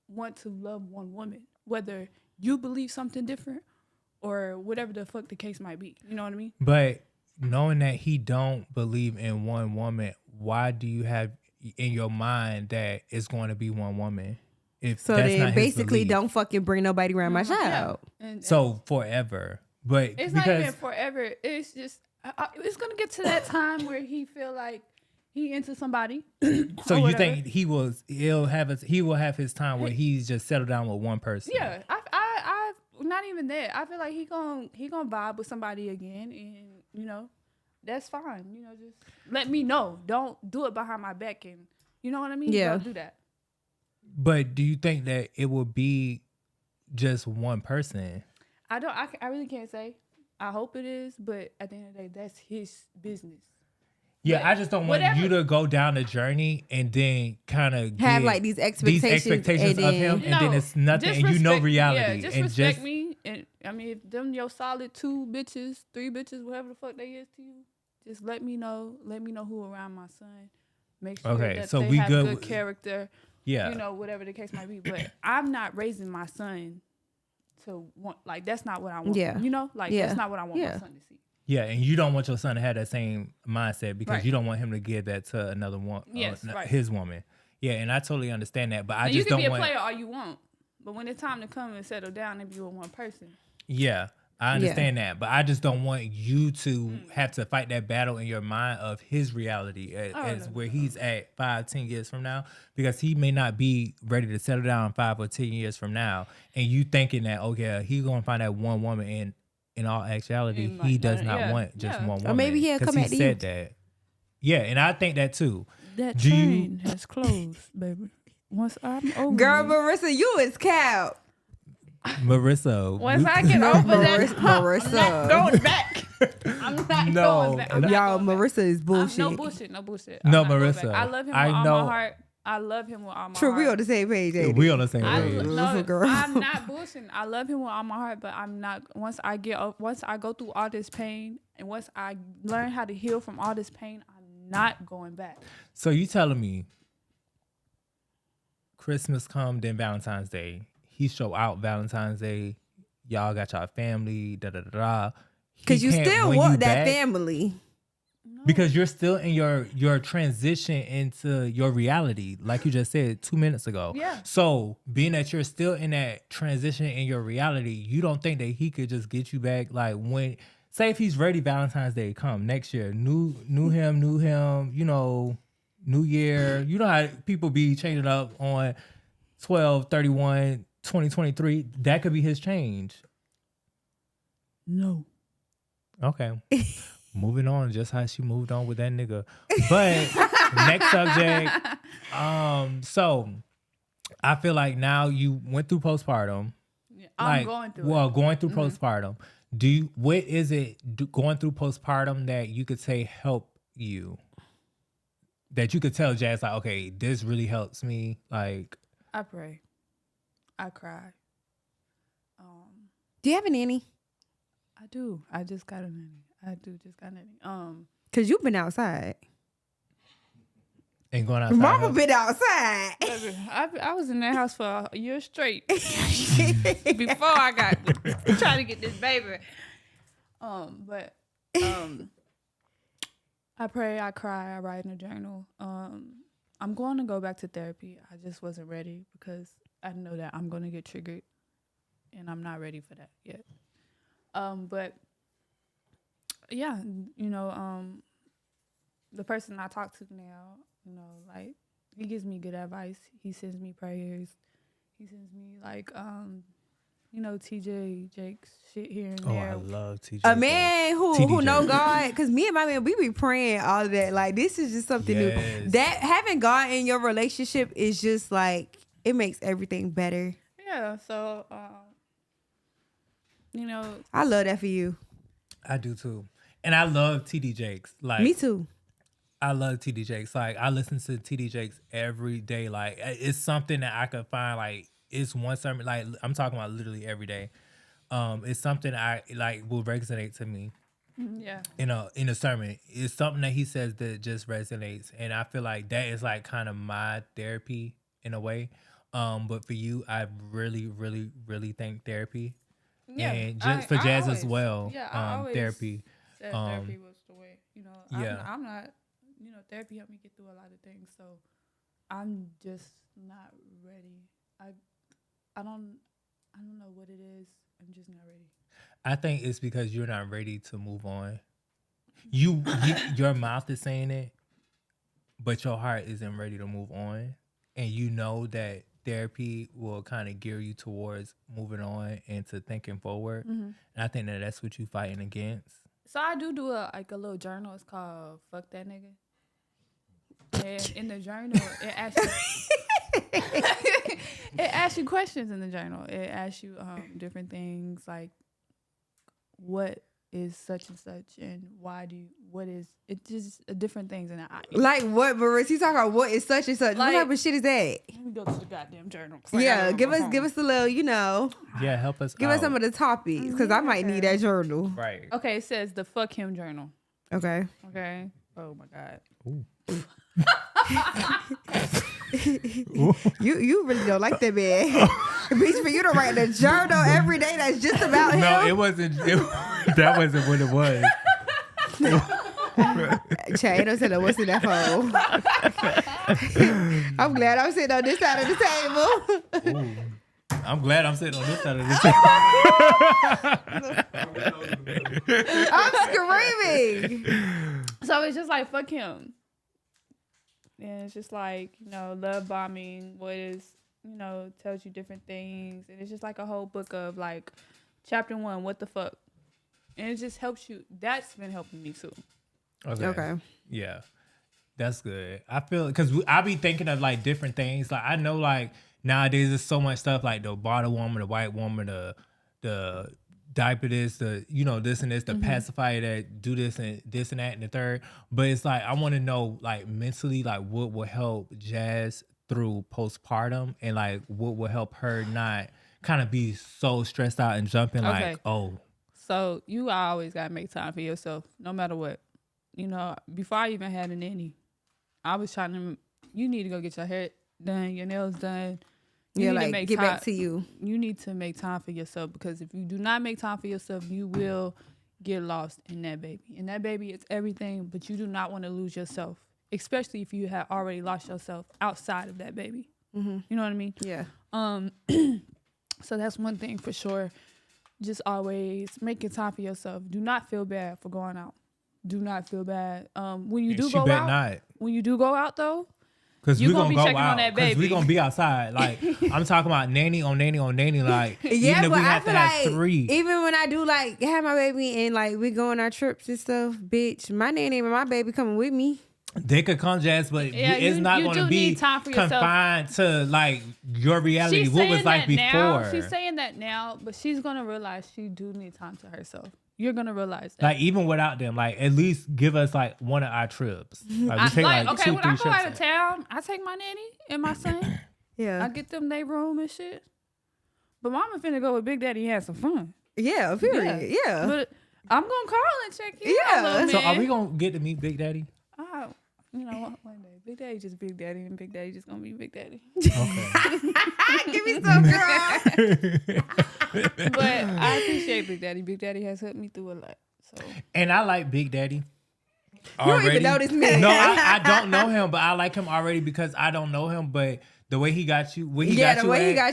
Speaker 2: want to love one woman, whether you believe something different or whatever the fuck the case might be. You know what I mean?
Speaker 3: But knowing that he don't believe in one woman, why do you have in your mind that it's going to be one woman? If
Speaker 1: So
Speaker 3: that's
Speaker 1: then
Speaker 3: not his
Speaker 1: basically
Speaker 3: belief?
Speaker 1: don't fucking bring nobody around my child.
Speaker 2: And
Speaker 3: So forever. But
Speaker 2: it's
Speaker 3: because
Speaker 2: not even forever. It's just it's gonna get to that time where he feel like he into somebody.
Speaker 3: so
Speaker 2: or
Speaker 3: you
Speaker 2: whatever.
Speaker 3: think he will have his time where he's just settled down with one person?
Speaker 2: Yeah, I not even that. I feel like he gonna vibe with somebody again, and you know, that's fine. You know, just let me know. Don't do it behind my back, and you know what I mean.
Speaker 1: Yeah.
Speaker 2: Don't do that.
Speaker 3: But do you think that it will be just one person?
Speaker 2: I really can't say. I hope it is, but at the end of the day, that's his business.
Speaker 3: Yeah,
Speaker 2: But
Speaker 3: I just don't want
Speaker 2: whatever-
Speaker 3: you to go down the journey and then kind of
Speaker 1: Have like these expectations,
Speaker 3: of him, and then it's nothing,
Speaker 2: just
Speaker 3: and you know
Speaker 2: respect-
Speaker 3: reality.
Speaker 2: Yeah, just
Speaker 3: and
Speaker 2: respect me. And I mean, if them your solid 2 bitches, 3 bitches, whatever the fuck they is to you, just let me know. Let me know who around my son. Make sure
Speaker 3: Okay,
Speaker 2: that
Speaker 3: so
Speaker 2: they
Speaker 3: we
Speaker 2: have
Speaker 3: good
Speaker 2: good
Speaker 3: with-
Speaker 2: character.
Speaker 3: Yeah.
Speaker 2: You know, whatever the case might be. But I'm not raising my son to want, like, that's not what I want.
Speaker 1: Yeah.
Speaker 2: You know, like,
Speaker 1: Yeah.
Speaker 2: that's not what I want
Speaker 1: Yeah.
Speaker 2: my son to see.
Speaker 3: Yeah, and you don't want your son to have that same mindset because
Speaker 2: Right.
Speaker 3: you don't want him to give that to another one,
Speaker 2: Yes, right.
Speaker 3: his woman. Yeah, and I totally understand that, but I
Speaker 2: And you
Speaker 3: just
Speaker 2: can
Speaker 3: don't
Speaker 2: be a
Speaker 3: want.
Speaker 2: player all you want. But when it's time to come and settle down and be with one person.
Speaker 3: Yeah, I understand that, but I just don't want you to have to fight that battle in your mind of his reality as where he's at 5-10 years from now, because he may not be ready to settle down 5 or 10 years from now, and you thinking that, oh yeah, he's gonna find that one woman, and in all actuality,
Speaker 2: And
Speaker 3: he
Speaker 2: like,
Speaker 3: does
Speaker 2: no,
Speaker 3: not
Speaker 2: yeah,
Speaker 3: want just
Speaker 2: yeah.
Speaker 3: one woman.
Speaker 1: Or maybe he'll
Speaker 3: 'cause
Speaker 1: come
Speaker 3: he
Speaker 1: back to
Speaker 3: said
Speaker 1: you.
Speaker 3: that. Yeah, and I think that too.
Speaker 2: That
Speaker 3: Do you-
Speaker 2: train has closed, baby. Once I'm over
Speaker 1: Girl,
Speaker 2: it.
Speaker 1: Marissa, you is cow.
Speaker 3: Marissa.
Speaker 2: Once I get over that hump,
Speaker 1: Marissa.
Speaker 2: I'm not going back. I'm not
Speaker 3: No,
Speaker 2: going back. I'm not
Speaker 1: Y'all,
Speaker 2: going back.
Speaker 1: Marissa is bullshit.
Speaker 2: No bullshit. No bullshit.
Speaker 3: No,
Speaker 2: I'm not going
Speaker 3: Marissa,
Speaker 2: back. I love him
Speaker 3: I
Speaker 2: with all
Speaker 3: know-
Speaker 2: my heart. I love him with all my
Speaker 1: True,
Speaker 2: heart.
Speaker 1: we on the same page, ain't
Speaker 3: We
Speaker 1: it?
Speaker 3: on the same
Speaker 2: I,
Speaker 3: page.
Speaker 2: no,
Speaker 1: Girl.
Speaker 2: I'm not bullshitting. I love him with all my heart, but I'm not. Once I go through all this pain, and once I learn how to heal from all this pain, I'm not going back.
Speaker 3: So you telling me Christmas come, then Valentine's Day. He show out Valentine's Day. Y'all got y'all family, da da da da.
Speaker 1: Because
Speaker 3: He
Speaker 1: you
Speaker 3: can't
Speaker 1: still
Speaker 3: win
Speaker 1: want
Speaker 3: you
Speaker 1: that
Speaker 3: back
Speaker 1: family.
Speaker 3: because you're still in your transition into your reality, like you just said 2 minutes ago.
Speaker 2: Yeah.
Speaker 3: So being that you're still in that transition in your reality, you don't think that he could just get you back, like when, say if he's ready, Valentine's Day come next year, new him, you know, new year. You know how people be changing up on 12/31/2023. That could be his change.
Speaker 2: No.
Speaker 3: Okay. Moving on, just how she moved on with that nigga. But next subject. So I feel like now you went through postpartum.
Speaker 2: Yeah, I'm going through it.
Speaker 3: Going through postpartum. What is it going through postpartum that you could say help you? That you could tell Jazz, like, okay, this really helps me. Like,
Speaker 2: I pray. I cry.
Speaker 1: Do you have a nanny?
Speaker 2: I do. I just got a nanny.
Speaker 1: Cause you've been outside.
Speaker 3: Ain't going outside.
Speaker 1: Mama been outside.
Speaker 2: I was in that house for a year straight before I got trying to get this baby. But I pray, I cry, I write in a journal. I'm going to go back to therapy. I just wasn't ready because I know that I'm going to get triggered, and I'm not ready for that yet. But yeah, the person I talk to now, like, he gives me good advice. He sends me prayers. He sends me like, TJ Jake's shit here and there.
Speaker 3: Oh, I love TJ.
Speaker 1: A man who
Speaker 3: TD
Speaker 1: know
Speaker 3: Jakes.
Speaker 1: God, because me and my man, we be praying all of that. Like, this is just something new. That having God in your relationship is just like, it makes everything better.
Speaker 2: Yeah, so
Speaker 1: I love that for you.
Speaker 3: I do too, and I love TD Jakes. Like,
Speaker 1: Me too.
Speaker 3: I love TD Jakes. Like, I listen to TD Jakes every day. Like, it's something that I could find. Like, it's one sermon. Like, I'm talking about literally every day. It's something I like will resonate to me.
Speaker 2: Yeah.
Speaker 3: In a sermon, it's something that he says that just resonates, and I feel like that is like kind of my therapy in a way. But for you, I really, really, really think therapy.
Speaker 2: Yeah,
Speaker 3: and just for Jazz
Speaker 2: always,
Speaker 3: as well.
Speaker 2: Yeah, I always
Speaker 3: therapy.
Speaker 2: said therapy was the way.
Speaker 3: Yeah.
Speaker 2: I'm not. Therapy helped me get through a lot of things. So I'm just not ready. I don't know what it is. I'm just not ready.
Speaker 3: I think it's because you're not ready to move on. Your mouth is saying it, but your heart isn't ready to move on, and you know that therapy will kind of gear you towards moving on and to thinking forward. And I think that that's what you're fighting against.
Speaker 2: So I do a little journal. It's called "Fuck That Nigga." And in the journal, it asks you questions in the journal. It asks you different things like, what is such and such, and what is it? Just different things. And
Speaker 1: like what, Marissa? You talking about what is such and such?
Speaker 2: Like,
Speaker 1: what type of shit is that?
Speaker 2: Let me go to the goddamn journal.
Speaker 1: Yeah, give us a little,
Speaker 3: Yeah, help us.
Speaker 1: Give us some of the topics because I might need that journal.
Speaker 3: Right.
Speaker 2: Okay, it says the fuck him journal.
Speaker 1: Okay.
Speaker 2: Oh my god.
Speaker 3: Ooh.
Speaker 1: you really don't like that man. Bitch, for you to write in a journal every day that's just about him.
Speaker 3: No, it wasn't. That wasn't what it was.
Speaker 1: Chad, don't tell her what's in that phone. I'm glad I'm sitting on this side of the table.
Speaker 3: Ooh. I'm glad I'm sitting on this side of the table.
Speaker 1: I'm screaming.
Speaker 2: So it's just like, fuck him. And it's just like, love bombing, what is, tells you different things. And it's just like a whole book of like, chapter 1, what the fuck? And it just helps you. That's been helping me too.
Speaker 1: Okay.
Speaker 3: Yeah. That's good. I feel, because I be thinking of like different things. Like, I know like nowadays there's so much stuff like the bottle woman, the white woman, the diaper this, the this and this, the pacifier that do this and that and the third. But it's like I want to know like mentally like what will help Jazz through postpartum, and like what will help her not kind of be so stressed out and jumping like, oh.
Speaker 2: So you always gotta make time for yourself, no matter what. Before I even had a nanny, I was trying to. You need to go get your hair done, your nails done. You need to make
Speaker 1: get
Speaker 2: time.
Speaker 1: back to you.
Speaker 2: You need to make time for yourself, because if you do not make time for yourself, you will get lost in that baby. And that baby is everything, but you do not want to lose yourself, especially if you have already lost yourself outside of that baby. You know what I mean?
Speaker 1: Yeah.
Speaker 2: So that's one thing for sure. Just always making time for yourself. Do not feel bad for going out. Do not feel bad. When you do go out, when you do go out though,
Speaker 3: because we're going to go
Speaker 2: checking
Speaker 3: out.
Speaker 2: on that
Speaker 3: Because
Speaker 2: baby.
Speaker 3: we're going to be outside. Like, I'm talking about nanny on nanny on nanny. Like,
Speaker 1: Yeah,
Speaker 3: even if
Speaker 1: but
Speaker 3: we
Speaker 1: I
Speaker 3: have
Speaker 1: feel
Speaker 3: to have
Speaker 1: like
Speaker 3: 3.
Speaker 1: even when I do like have my baby and like we go on our trips and stuff, bitch, my nanny and my baby coming with me.
Speaker 3: They could come, Jazz, but it's not going to be confined to like your reality.
Speaker 2: She's
Speaker 3: what was like before.
Speaker 2: Now. She's saying that now, but she's going to realize she do need time to herself. You're going to realize that.
Speaker 3: Like, even without them, like, at least give us like one of our trips. Like, we take like 2, 3
Speaker 2: when I go
Speaker 3: trips.
Speaker 2: out of town, I take my nanny and my son.
Speaker 1: Yeah.
Speaker 2: I get them their room and shit. But mama finna go with Big Daddy and have some fun.
Speaker 1: Yeah, period. Yeah.
Speaker 2: But I'm gonna call and check you
Speaker 1: Yeah.
Speaker 2: out, little
Speaker 3: So
Speaker 2: man.
Speaker 3: are we gonna get to meet Big Daddy?
Speaker 2: You know what? One day, Big Daddy just Big Daddy, and Big Daddy just gonna be Big Daddy.
Speaker 3: Okay.
Speaker 1: Give me some, girl.
Speaker 2: But I appreciate Big Daddy. Big Daddy has helped me through a lot. So
Speaker 3: And I like Big Daddy.
Speaker 1: You don't even know this man.
Speaker 3: No, I don't know him, but I like him already because I don't know him. But the way he got you,
Speaker 1: he got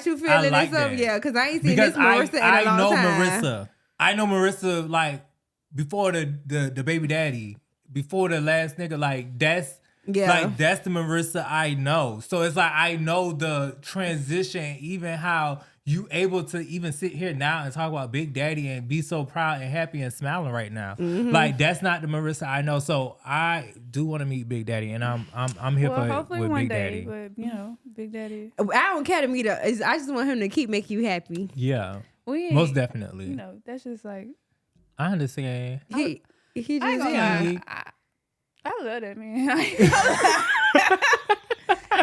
Speaker 1: you feeling
Speaker 3: like
Speaker 1: and stuff.
Speaker 3: that.
Speaker 1: Yeah, because I ain't seen
Speaker 3: Because
Speaker 1: this Marissa in a long time.
Speaker 3: Marissa. I know Marissa like before the baby daddy, before the last nigga. Like that's the Marissa I know. So it's like I know the transition, even how you able to even sit here now and talk about Big Daddy and be so proud and happy and smiling right now.
Speaker 1: Mm-hmm.
Speaker 3: Like that's not the Marissa I know. So I do want to meet Big Daddy, and I'm here for
Speaker 2: hopefully
Speaker 3: with
Speaker 2: one
Speaker 3: Big
Speaker 2: day,
Speaker 3: Daddy.
Speaker 2: but Big Daddy.
Speaker 1: I don't care to meet her. I just want him to keep making you happy.
Speaker 3: Yeah,
Speaker 2: We
Speaker 3: most definitely.
Speaker 2: That's just like
Speaker 3: I understand.
Speaker 1: He just
Speaker 2: I ain't gonna
Speaker 1: yeah.
Speaker 2: lie. I love that man.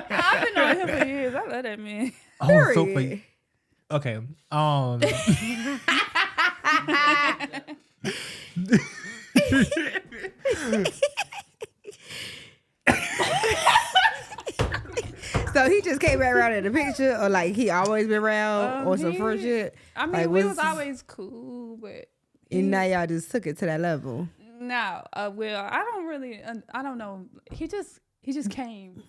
Speaker 2: I've been knowing him for years. I love that man.
Speaker 3: Oh, so
Speaker 1: Period.
Speaker 3: okay.
Speaker 1: So he just came back around in the picture, or like he always been around, or some first shit.
Speaker 2: I mean,
Speaker 1: Like,
Speaker 2: we
Speaker 1: what's-
Speaker 2: was always cool, but
Speaker 1: And now y'all just took it to that level.
Speaker 2: no. Well, I don't really. I don't know. He just came,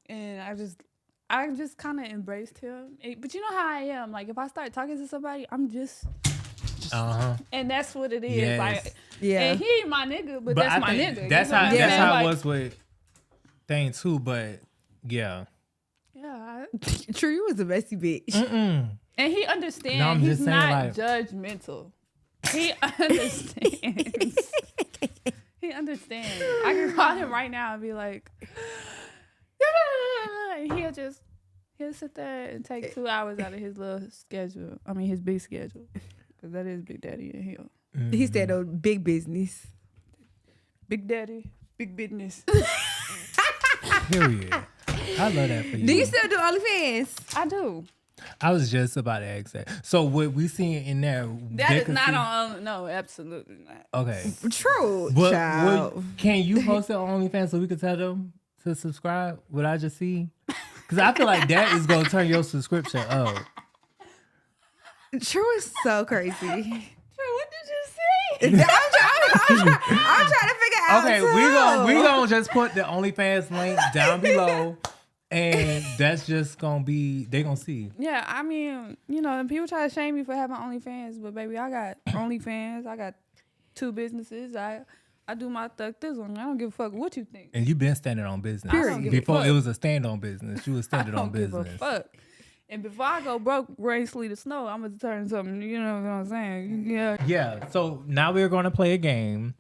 Speaker 2: and I just kind of embraced him. But you know how I am. Like if I start talking to somebody, I'm just. And that's what it is.
Speaker 3: Yes.
Speaker 2: Like,
Speaker 1: Yeah.
Speaker 2: And he ain't my nigga, but that's
Speaker 3: I
Speaker 2: my
Speaker 3: think
Speaker 2: nigga.
Speaker 3: That's
Speaker 2: You know
Speaker 3: how
Speaker 2: what I'm
Speaker 3: that's
Speaker 2: saying?
Speaker 3: how
Speaker 2: Like,
Speaker 3: it was with thing too. But yeah.
Speaker 2: Yeah.
Speaker 1: True, you was a messy bitch.
Speaker 3: Mm-mm.
Speaker 2: And he understands.
Speaker 3: No, I'm
Speaker 2: He's
Speaker 3: just saying,
Speaker 2: not
Speaker 3: like-
Speaker 2: judgmental. He understands. He understands. I can call him right now and be like, and he'll sit there and take 2 hours out of his little schedule. I mean, his big schedule. Because that is Big Daddy and him.
Speaker 1: He said, "Oh, big business."
Speaker 2: Big Daddy, big business.
Speaker 3: Period. I love that for you.
Speaker 1: Do you still do OnlyFans?
Speaker 2: I do.
Speaker 3: I was just about to ask that. So what we seeing in there?
Speaker 2: That is not on. No, absolutely not.
Speaker 3: Okay.
Speaker 1: True,
Speaker 3: But
Speaker 1: child.
Speaker 3: can you post it on OnlyFans so we can tell them to subscribe? What I just see? Because I feel like that is gonna turn your subscription up.
Speaker 1: True is so crazy.
Speaker 2: What did you say?
Speaker 1: I'm trying to figure out.
Speaker 3: Okay,
Speaker 1: too.
Speaker 3: we gonna just put the OnlyFans link down below, and that's just gonna be they gonna see.
Speaker 2: Yeah, I mean, and people try to shame me for having OnlyFans, but baby, I got OnlyFans. I got 2 businesses. I do my thug this one. I don't give a fuck what you think.
Speaker 3: And you've been standing on business.
Speaker 2: I don't give a
Speaker 3: Before
Speaker 2: fuck.
Speaker 3: it was a stand on business. You was
Speaker 2: I
Speaker 3: standing on
Speaker 2: don't give a
Speaker 3: business.
Speaker 2: fuck. And before I go broke, rain, sleet, or snow, I'm gonna turn something. You know what I'm saying? Yeah.
Speaker 3: Yeah. So now we're gonna play a game.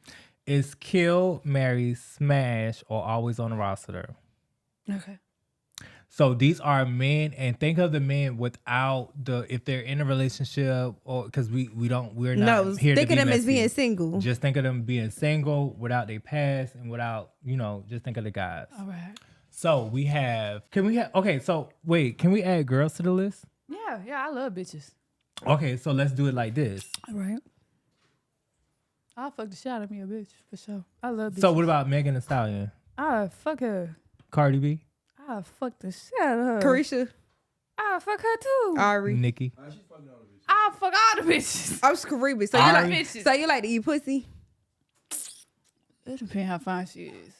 Speaker 3: It's kill, marry, smash, or always on the roster.
Speaker 2: Okay.
Speaker 3: So these are men, and think of the men without if they're in a relationship, or because we're not
Speaker 1: No,
Speaker 3: here
Speaker 1: think
Speaker 3: to
Speaker 1: of
Speaker 3: be
Speaker 1: them as
Speaker 3: messy.
Speaker 1: being single.
Speaker 3: Just think of them being single without their past and without, just think of the guys.
Speaker 2: All right.
Speaker 3: So can we add girls to the list?
Speaker 2: Yeah, I love bitches.
Speaker 3: Okay, so let's do it like this.
Speaker 2: All right. I'll fuck the shit out of me a bitch for sure. I love bitches.
Speaker 3: So what about Megan Thee Stallion?
Speaker 2: I'll fuck her.
Speaker 3: Cardi B?
Speaker 2: I'll fuck the shit out of her.
Speaker 1: Carisha,
Speaker 2: I'll fuck her too.
Speaker 1: Ari.
Speaker 3: Nikki?
Speaker 2: I'll fuck all the bitches.
Speaker 1: I'm screaming. So
Speaker 2: All
Speaker 1: you
Speaker 2: the
Speaker 1: like?
Speaker 2: bitches.
Speaker 1: So you like to eat pussy?
Speaker 2: It depends how fine she is.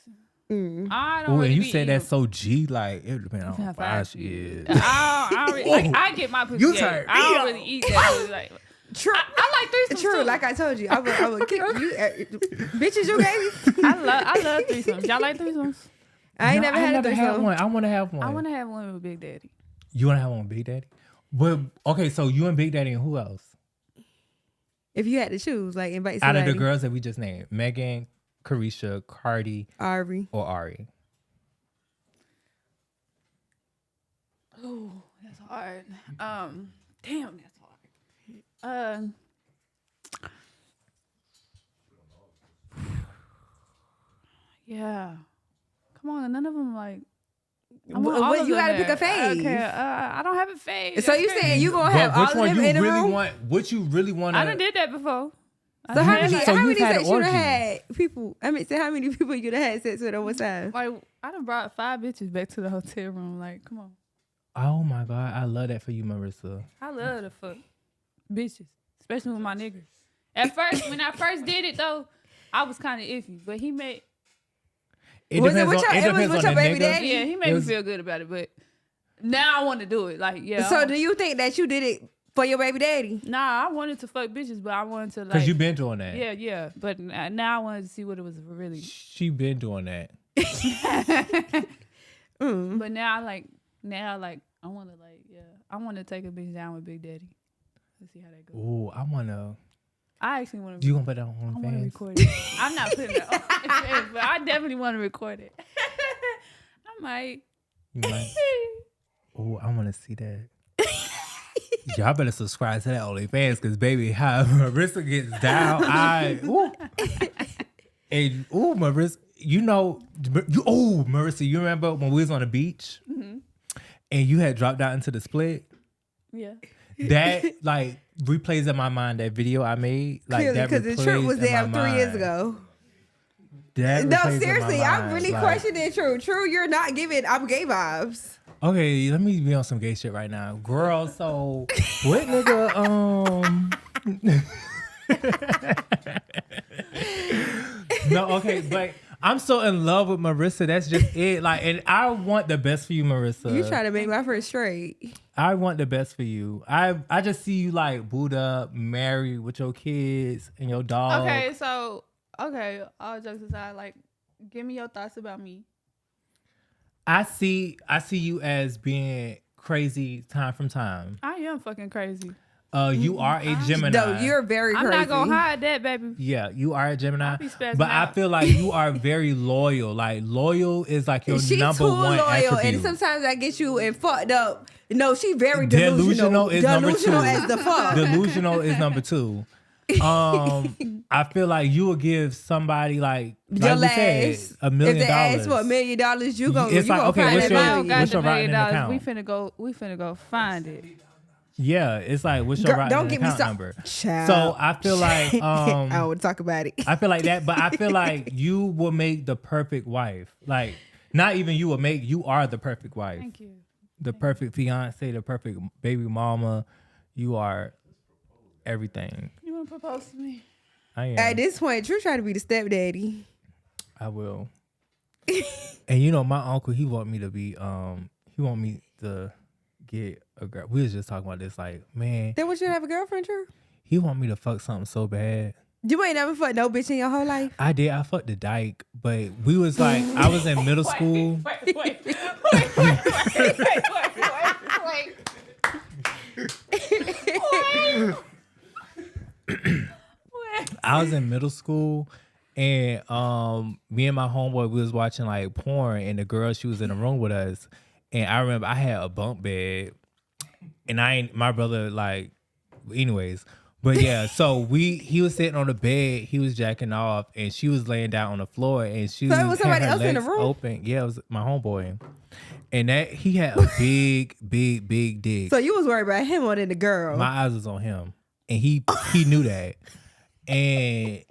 Speaker 1: Mm.
Speaker 2: I don't
Speaker 3: Oh,
Speaker 2: really
Speaker 3: and you
Speaker 2: be
Speaker 3: said
Speaker 2: eating-
Speaker 3: that so G, like it depends on how
Speaker 2: how
Speaker 3: fine
Speaker 2: fine
Speaker 3: she is.
Speaker 2: I get my pussy.
Speaker 3: You
Speaker 2: ate.
Speaker 3: turned
Speaker 2: I
Speaker 3: me
Speaker 2: don't
Speaker 3: on.
Speaker 2: really eat that. Pussy, like,
Speaker 1: True.
Speaker 2: I like threesomes
Speaker 1: True.
Speaker 2: too.
Speaker 1: Like I told you, I would kick you. Bitches, you gave me.
Speaker 2: I love threesomes. Y'all like threesomes?
Speaker 1: I ain't never had a threesome.
Speaker 3: one. I want to have one.
Speaker 2: I want to have one with Big Daddy.
Speaker 3: You want to have one with Big Daddy? But okay, so you and Big Daddy and who else?
Speaker 1: If you had to choose, like invite
Speaker 3: Out
Speaker 1: somebody.
Speaker 3: of the girls that we just named, Megan, Carisha, Cardi,
Speaker 1: Ari.
Speaker 3: or Ari.
Speaker 2: Oh, that's hard. Damn, that's hard. Yeah. Come on, none of them like.
Speaker 1: But you gotta pick a phase.
Speaker 2: Okay, I don't have a phase.
Speaker 1: So you saying you gonna have all of them in the room?
Speaker 3: What you really want?
Speaker 2: I done did that before.
Speaker 1: So how many sex you done
Speaker 3: orgy.
Speaker 1: had people? I mean, so how many people you done had sex with over time?
Speaker 2: Like I done brought 5 bitches back to the hotel room. Like, come on.
Speaker 3: Oh my God, I love that for you, Marissa.
Speaker 2: I love the fuck bitches, especially with my niggas. At first, when I first did it though, I was kind of iffy, but he made.
Speaker 3: It
Speaker 1: Was it
Speaker 3: depends
Speaker 1: with
Speaker 3: on-
Speaker 1: your-
Speaker 3: it
Speaker 1: it was
Speaker 3: depends
Speaker 1: with
Speaker 3: on
Speaker 1: your
Speaker 3: the
Speaker 1: baby
Speaker 3: nigga.
Speaker 1: daddy?
Speaker 2: Yeah, he made me feel good about it, but now I want to do it. Like, yeah.
Speaker 1: So do you think that you did it for your baby daddy?
Speaker 2: Nah, I wanted to fuck bitches, but I wanted to like.
Speaker 3: Because you been doing that.
Speaker 2: Yeah. But now I wanted to see what it was really.
Speaker 3: She been doing that.
Speaker 2: But now I want to I want to take a bitch down with Big Daddy. Let's see how that goes.
Speaker 3: Ooh,
Speaker 2: I actually want to.
Speaker 3: You gonna put that on
Speaker 2: I want to
Speaker 3: OnlyFans?
Speaker 2: record it. I'm not putting it on OnlyFans, but I definitely want to record it. I might.
Speaker 3: You might. Oh, I want to see that. Y'all better subscribe to that OnlyFans, because baby, how Marissa gets down, and Marissa, Marissa, you remember when we was on the beach and you had dropped out into the split?
Speaker 2: Yeah.
Speaker 3: That like replays in my mind that video I made. Like
Speaker 1: Clearly,
Speaker 3: that
Speaker 1: because the trip was there 3 years ago.
Speaker 3: That
Speaker 1: No,
Speaker 3: replays in my
Speaker 1: seriously, I'm
Speaker 3: mind,
Speaker 1: really
Speaker 3: like-
Speaker 1: questioning True. True, you're not giving. I'm gay vibes.
Speaker 3: Okay, let me be on some gay shit right now. Girl, so what nigga No, okay, but I'm so in love with Marissa. That's just it. Like, and I want the best for you, Marissa.
Speaker 1: You trying to make my friend straight.
Speaker 3: I want the best for you. I just see you like booed up, married with your kids and your dog.
Speaker 2: Okay, all jokes aside, like, give me your thoughts about me.
Speaker 3: I see you as being crazy time from time.
Speaker 2: I am fucking crazy.
Speaker 3: You are a Gemini.
Speaker 1: No, you're very crazy.
Speaker 2: I'm not gonna hide that, baby.
Speaker 3: Yeah, you are a Gemini.
Speaker 2: I'll be spazzing
Speaker 3: But I
Speaker 2: out.
Speaker 3: feel like you are very loyal. Like, loyal is like your
Speaker 1: She's
Speaker 3: number
Speaker 1: too
Speaker 3: one
Speaker 1: loyal,
Speaker 3: attribute.
Speaker 1: and sometimes I get you and fucked up. No, she very
Speaker 3: Delusional
Speaker 1: delusional.
Speaker 3: is number two.
Speaker 1: Delusional as the fuck.
Speaker 3: Delusional is number 2. I feel like you would give somebody like
Speaker 1: Your
Speaker 3: we said,
Speaker 1: last,
Speaker 3: $1 million.
Speaker 1: if they ask for $1 million, you gonna
Speaker 3: It's like, okay,
Speaker 1: find
Speaker 3: what's
Speaker 1: that
Speaker 3: your-
Speaker 2: I don't
Speaker 1: value.
Speaker 2: got
Speaker 3: what's
Speaker 2: the
Speaker 3: your
Speaker 2: $1
Speaker 3: routing
Speaker 2: million.
Speaker 3: account?
Speaker 2: We finna go find it.
Speaker 3: Yeah, it's like what's your
Speaker 1: Girl,
Speaker 3: routing
Speaker 1: don't get me
Speaker 3: account
Speaker 1: started.
Speaker 3: number.
Speaker 1: Child.
Speaker 3: So I feel like
Speaker 1: I don't want to talk about it.
Speaker 3: I feel like that, but I feel like you will make the perfect wife. Like, not even you will make, you are the perfect wife.
Speaker 2: Thank you.
Speaker 3: The perfect fiance, the perfect baby mama. You are everything.
Speaker 2: You wanna propose to me?
Speaker 3: I am.
Speaker 1: At this point, Drew trying to be the stepdaddy.
Speaker 3: I will. And you know, my uncle, he want me to be, he want me to get a girl. We was just talking about this, like, man,
Speaker 1: Then what, you have a girlfriend, Drew?
Speaker 3: he want me to fuck something so bad.
Speaker 1: You ain't never fucked no bitch in your whole life?
Speaker 3: I did. I fucked the dyke, but we was like, I was in middle school.
Speaker 2: Wait.
Speaker 3: I was in middle school, and me and my homeboy, we was watching like porn, and the girl, she was in the room with us, and I remember I had a bunk bed, and my brother, like, anyways, but yeah, so he was sitting on the bed, he was jacking off, and she was laying down on the floor, and she
Speaker 1: So it was somebody
Speaker 3: had her
Speaker 1: else in the
Speaker 3: legs
Speaker 1: room?
Speaker 3: open. Yeah, it was my homeboy, and that he had a big dick.
Speaker 1: So you was worried about him more than the girl.
Speaker 3: My eyes was on him, and he knew that. And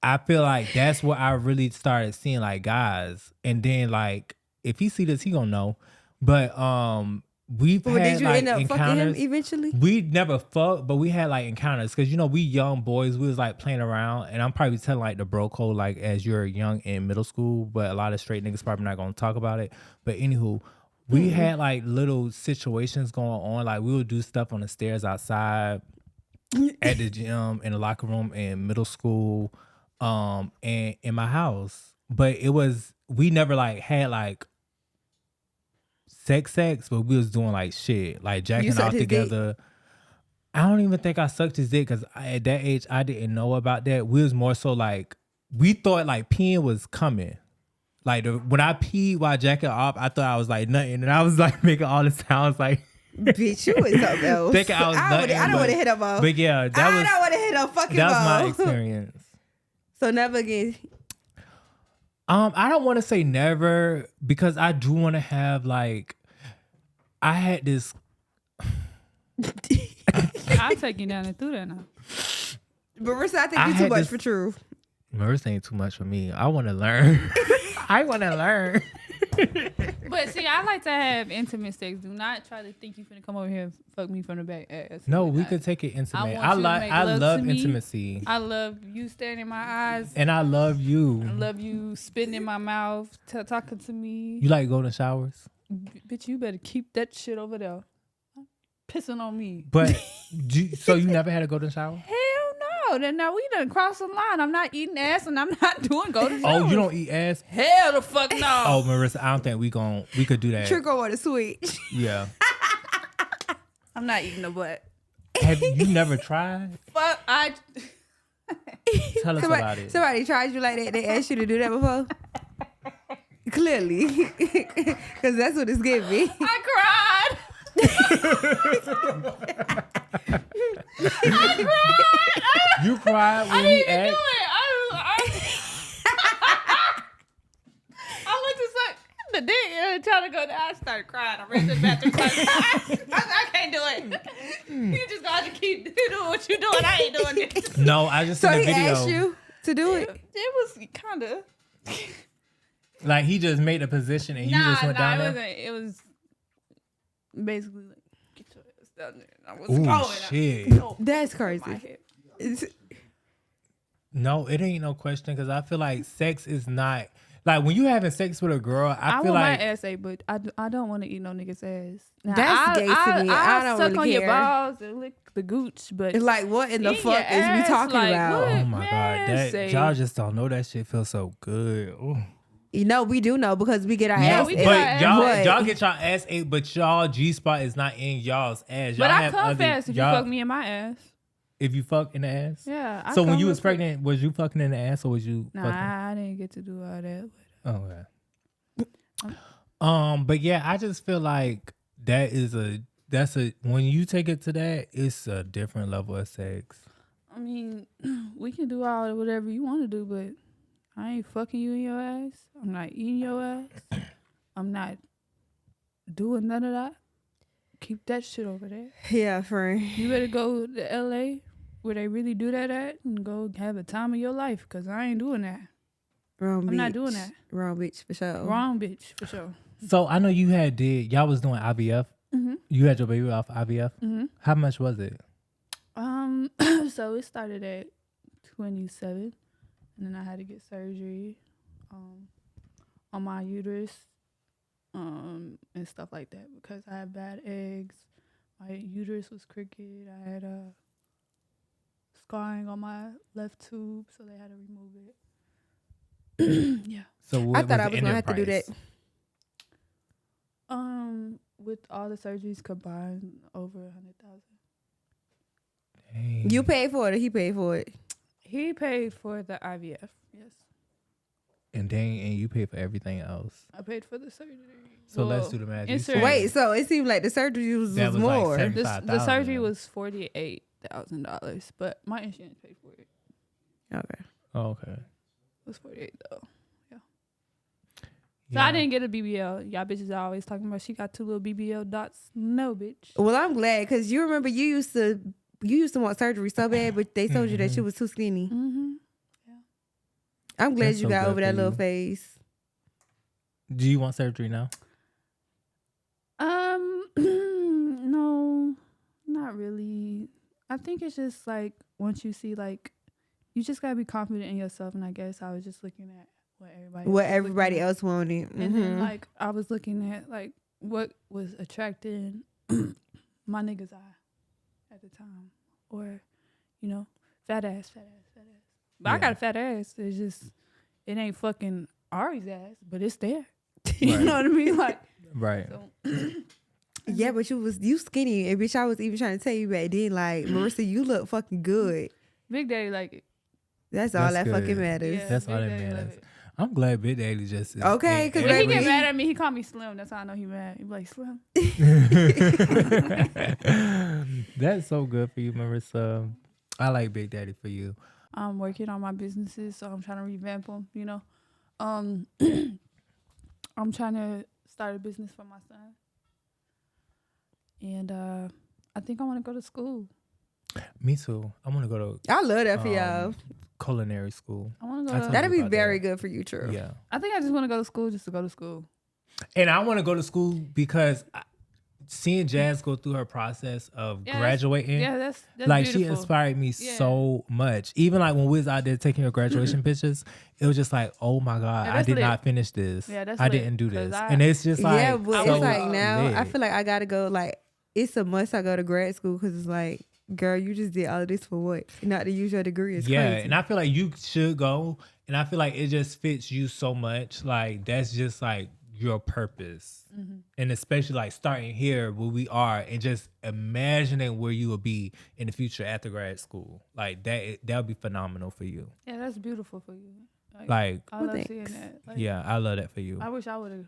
Speaker 3: I feel like that's where I really started seeing like guys. And then like if he see this, he gonna know. But we've
Speaker 1: Well,
Speaker 3: had
Speaker 1: did you
Speaker 3: like
Speaker 1: end up fucking him
Speaker 3: encounters.
Speaker 1: eventually?
Speaker 3: We never fucked, but we had like encounters because you know we young boys, we was like playing around, and I'm probably telling like the bro code like as you're young in middle school, but a lot of straight niggas probably not gonna talk about it. But anywho, we had like little situations going on, like we would do stuff on the stairs outside, at the gym, in the locker room, in middle school, and in my house. But it was, we never like had like sex, but we was doing like shit, like jacking
Speaker 1: sucked
Speaker 3: off
Speaker 1: his
Speaker 3: together. I don't even think I sucked his dick because at that age I didn't know about that. We was more so like, we thought like peeing was coming. Like when I peed while jacking off, I thought I was like nothing, and I was like making all the sounds like.
Speaker 1: Bitch, you was something else.
Speaker 3: Thinking I was nothing,
Speaker 1: I don't want to hit up all.
Speaker 3: But yeah,
Speaker 1: I don't want to hit up fucking
Speaker 3: that was my
Speaker 1: ball.
Speaker 3: experience.
Speaker 1: So never again.
Speaker 3: I don't want to say never because I do want to have like. I had this.
Speaker 2: I'll take you down and through that now.
Speaker 1: Marissa, I think you're too much for truth.
Speaker 3: Marissa ain't too much for me. I want to learn. I want to learn.
Speaker 2: But see, I like to have intimate sex. Do not try to think you finna come over here and fuck me from the back ass.
Speaker 3: No, we could take it intimate. I love intimacy.
Speaker 2: I love you staring in my eyes.
Speaker 3: And I love you.
Speaker 2: I love you spitting in my mouth, talking to me.
Speaker 3: You like golden showers?
Speaker 2: Bitch, you better keep that shit over there. Pissing on me.
Speaker 3: But so you never had a golden shower?
Speaker 2: Hell no. Then now we done crossed the line. I'm not eating ass and I'm not doing golden showers.
Speaker 3: Oh, you don't eat ass?
Speaker 2: Hell the fuck no.
Speaker 3: Oh, Marissa, I don't think we could do that.
Speaker 1: Trick on the switch.
Speaker 3: Yeah.
Speaker 2: I'm not eating the butt.
Speaker 3: Have you never tried?
Speaker 2: Fuck,
Speaker 3: Tell us about it.
Speaker 1: Somebody tried you like that. They asked you to do that before? Clearly. Because that's what it's giving me.
Speaker 2: I cried. I cried.
Speaker 3: You cried when
Speaker 2: I
Speaker 3: he
Speaker 2: didn't
Speaker 3: asked?
Speaker 2: do it. I went to suck the dick and trying to go down. I started crying. I ran to the bathroom. I can't do it. You just got to keep doing what you're doing. I ain't doing this.
Speaker 3: No, I just seen the
Speaker 1: So he
Speaker 3: video.
Speaker 1: asked you to do it?
Speaker 2: It was kind of.
Speaker 3: Like he just made a position and you just went down there?
Speaker 2: It was basically like, get your ass down there. I was
Speaker 3: Ooh,
Speaker 2: going.
Speaker 3: shit.
Speaker 1: That's crazy.
Speaker 3: No, it ain't no question because I feel like sex is not like when you having sex with a girl. I feel
Speaker 2: want
Speaker 3: like
Speaker 2: my ass ate, but I don't want to eat no nigga's ass. Now,
Speaker 1: That's gay to me. I don't
Speaker 2: suck
Speaker 1: really
Speaker 2: on your
Speaker 1: care.
Speaker 2: balls and lick the gooch, but
Speaker 1: It's like, what in the
Speaker 2: eating
Speaker 1: fuck
Speaker 2: your
Speaker 1: is we
Speaker 2: ass,
Speaker 1: talking
Speaker 2: like,
Speaker 1: about?
Speaker 2: what?
Speaker 3: oh my
Speaker 2: Man,
Speaker 3: god,
Speaker 2: say-
Speaker 3: y'all just don't know that shit feels so good. Ooh.
Speaker 1: You know, we do know because we get our
Speaker 2: Yeah,
Speaker 1: ass
Speaker 2: we
Speaker 1: ate.
Speaker 2: get our
Speaker 3: But y'all,
Speaker 1: What?
Speaker 3: y'all get y'all ass ate, but y'all G spot is not in y'all's ass. Y'all
Speaker 2: but I
Speaker 3: have
Speaker 2: come
Speaker 3: other-
Speaker 2: fast if you
Speaker 3: y'all-
Speaker 2: fuck me in my ass.
Speaker 3: If you fuck in the ass.
Speaker 2: Yeah. I
Speaker 3: So when
Speaker 2: come
Speaker 3: you
Speaker 2: real
Speaker 3: was
Speaker 2: quick.
Speaker 3: pregnant, was you fucking in the ass or was you?
Speaker 2: Nah,
Speaker 3: fucking?
Speaker 2: I didn't get to do all that.
Speaker 3: Oh, okay. But yeah, I just feel like that's when you take it to that, it's a different level of sex.
Speaker 2: I mean, we can do all whatever you want to do, but I ain't fucking you in your ass. I'm not eating your ass. I'm not doing none of that. Keep that shit over there.
Speaker 1: Yeah, friend.
Speaker 2: You better go to LA where they really do that at and go have a time of your life because I ain't doing that.
Speaker 1: Wrong
Speaker 2: I'm not
Speaker 1: bitch.
Speaker 2: doing that.
Speaker 1: Wrong bitch for sure.
Speaker 2: Wrong bitch, for sure.
Speaker 3: So I know you y'all was doing IVF.
Speaker 2: Mm-hmm.
Speaker 3: You had your baby off IVF.
Speaker 2: Mm-hmm.
Speaker 3: How much was it?
Speaker 2: So it started at 27, and then I had to get surgery on my uterus and stuff like that because I had bad eggs. My uterus was crooked. I had scarring on my left tube, so they had to remove it. Yeah.
Speaker 3: So what
Speaker 1: I thought I
Speaker 3: the
Speaker 1: was gonna have to do that.
Speaker 3: price?
Speaker 2: With all the surgeries combined, over 100,000.
Speaker 3: Dang.
Speaker 1: You paid for it or he paid for it?
Speaker 2: He paid for the IVF. Yes,
Speaker 3: And you paid for everything else.
Speaker 2: I paid for the surgery.
Speaker 3: So let's do the math. You
Speaker 2: insurance-
Speaker 3: said
Speaker 1: Wait, so it seemed like the surgery was
Speaker 3: That was like
Speaker 1: more.
Speaker 3: seven-
Speaker 2: The surgery
Speaker 3: $5,000.
Speaker 2: was $48,000, but my insurance paid for it.
Speaker 1: Okay.
Speaker 3: Oh, okay.
Speaker 2: It was 48 though. So I didn't get a BBL. Y'all bitches are always talking about she got 2 little BBL dots. No, bitch.
Speaker 1: Well, I'm glad because you remember you used to want surgery so bad, but they told you that you was too skinny.
Speaker 2: Mm-hmm.
Speaker 1: I'm glad
Speaker 3: That's
Speaker 1: you
Speaker 3: so
Speaker 1: got
Speaker 3: good
Speaker 1: over
Speaker 3: for
Speaker 1: that little
Speaker 3: you.
Speaker 1: phase.
Speaker 3: Do you want surgery now?
Speaker 2: No, not really. I think it's just like once you see like, you just gotta be confident in yourself. And I guess I was just looking at what everybody else was looking at.
Speaker 1: Else wanted.
Speaker 2: And then
Speaker 1: Mhm.
Speaker 2: like I was looking at like what was attracting my nigga's eye at the time, or fat ass. But I got a fat ass. It's just it ain't fucking Ari's ass, but it's there. You
Speaker 3: Right.
Speaker 2: know what I mean? Like
Speaker 3: Right.
Speaker 2: so.
Speaker 1: Yeah, but you skinny, and bitch, I was even trying to tell you back then, like Marissa, you look fucking good.
Speaker 2: Big Daddy like it.
Speaker 1: That's all
Speaker 3: That's
Speaker 1: that
Speaker 3: good.
Speaker 1: fucking matters.
Speaker 2: Yeah,
Speaker 3: That's all
Speaker 2: Big
Speaker 3: that
Speaker 2: Daddy
Speaker 3: matters.
Speaker 2: like it.
Speaker 3: I'm glad Big Daddy just is.
Speaker 1: Okay, 'cause
Speaker 2: When he
Speaker 1: baby-
Speaker 2: get mad at me, he call me Slim. That's how I know he mad. He be like, Slim.
Speaker 3: That's so good for you, Marissa. I like Big Daddy for you.
Speaker 2: I'm working on my businesses, so I'm trying to revamp them, I'm trying to start a business for my son. And I think I want to go to school.
Speaker 3: Me too. I want to go to
Speaker 1: I love that for y'all.
Speaker 3: culinary school.
Speaker 2: I want to go to...
Speaker 1: That'd be very good for you, True.
Speaker 3: Yeah.
Speaker 2: I think I just want to go to school just to go to school.
Speaker 3: And I want to go to school because seeing Jazz go through her process of graduating,
Speaker 2: that's
Speaker 3: like
Speaker 2: beautiful.
Speaker 3: she inspired me so much. Even like when we was out there taking her graduation pictures, it was just like, oh my God, I did not finish this.
Speaker 2: Yeah, that's
Speaker 3: I didn't do this. And it's just like,
Speaker 1: yeah, but
Speaker 3: so
Speaker 1: it's like now
Speaker 3: lit.
Speaker 1: I feel like I gotta go. Like it's a must. I go to grad school because it's like, girl, you just did all of this for what? Not to use your degree. It's crazy.
Speaker 3: And I feel like you should go, and I feel like it just fits you so much. Like that's just like your purpose. And especially like starting here where we are and just imagining where you will be in the future after grad school. Like that would be phenomenal for you.
Speaker 2: Yeah, that's beautiful for you.
Speaker 3: Like
Speaker 2: I love seeing that. Like,
Speaker 3: yeah, I love that for you.
Speaker 2: I wish I would have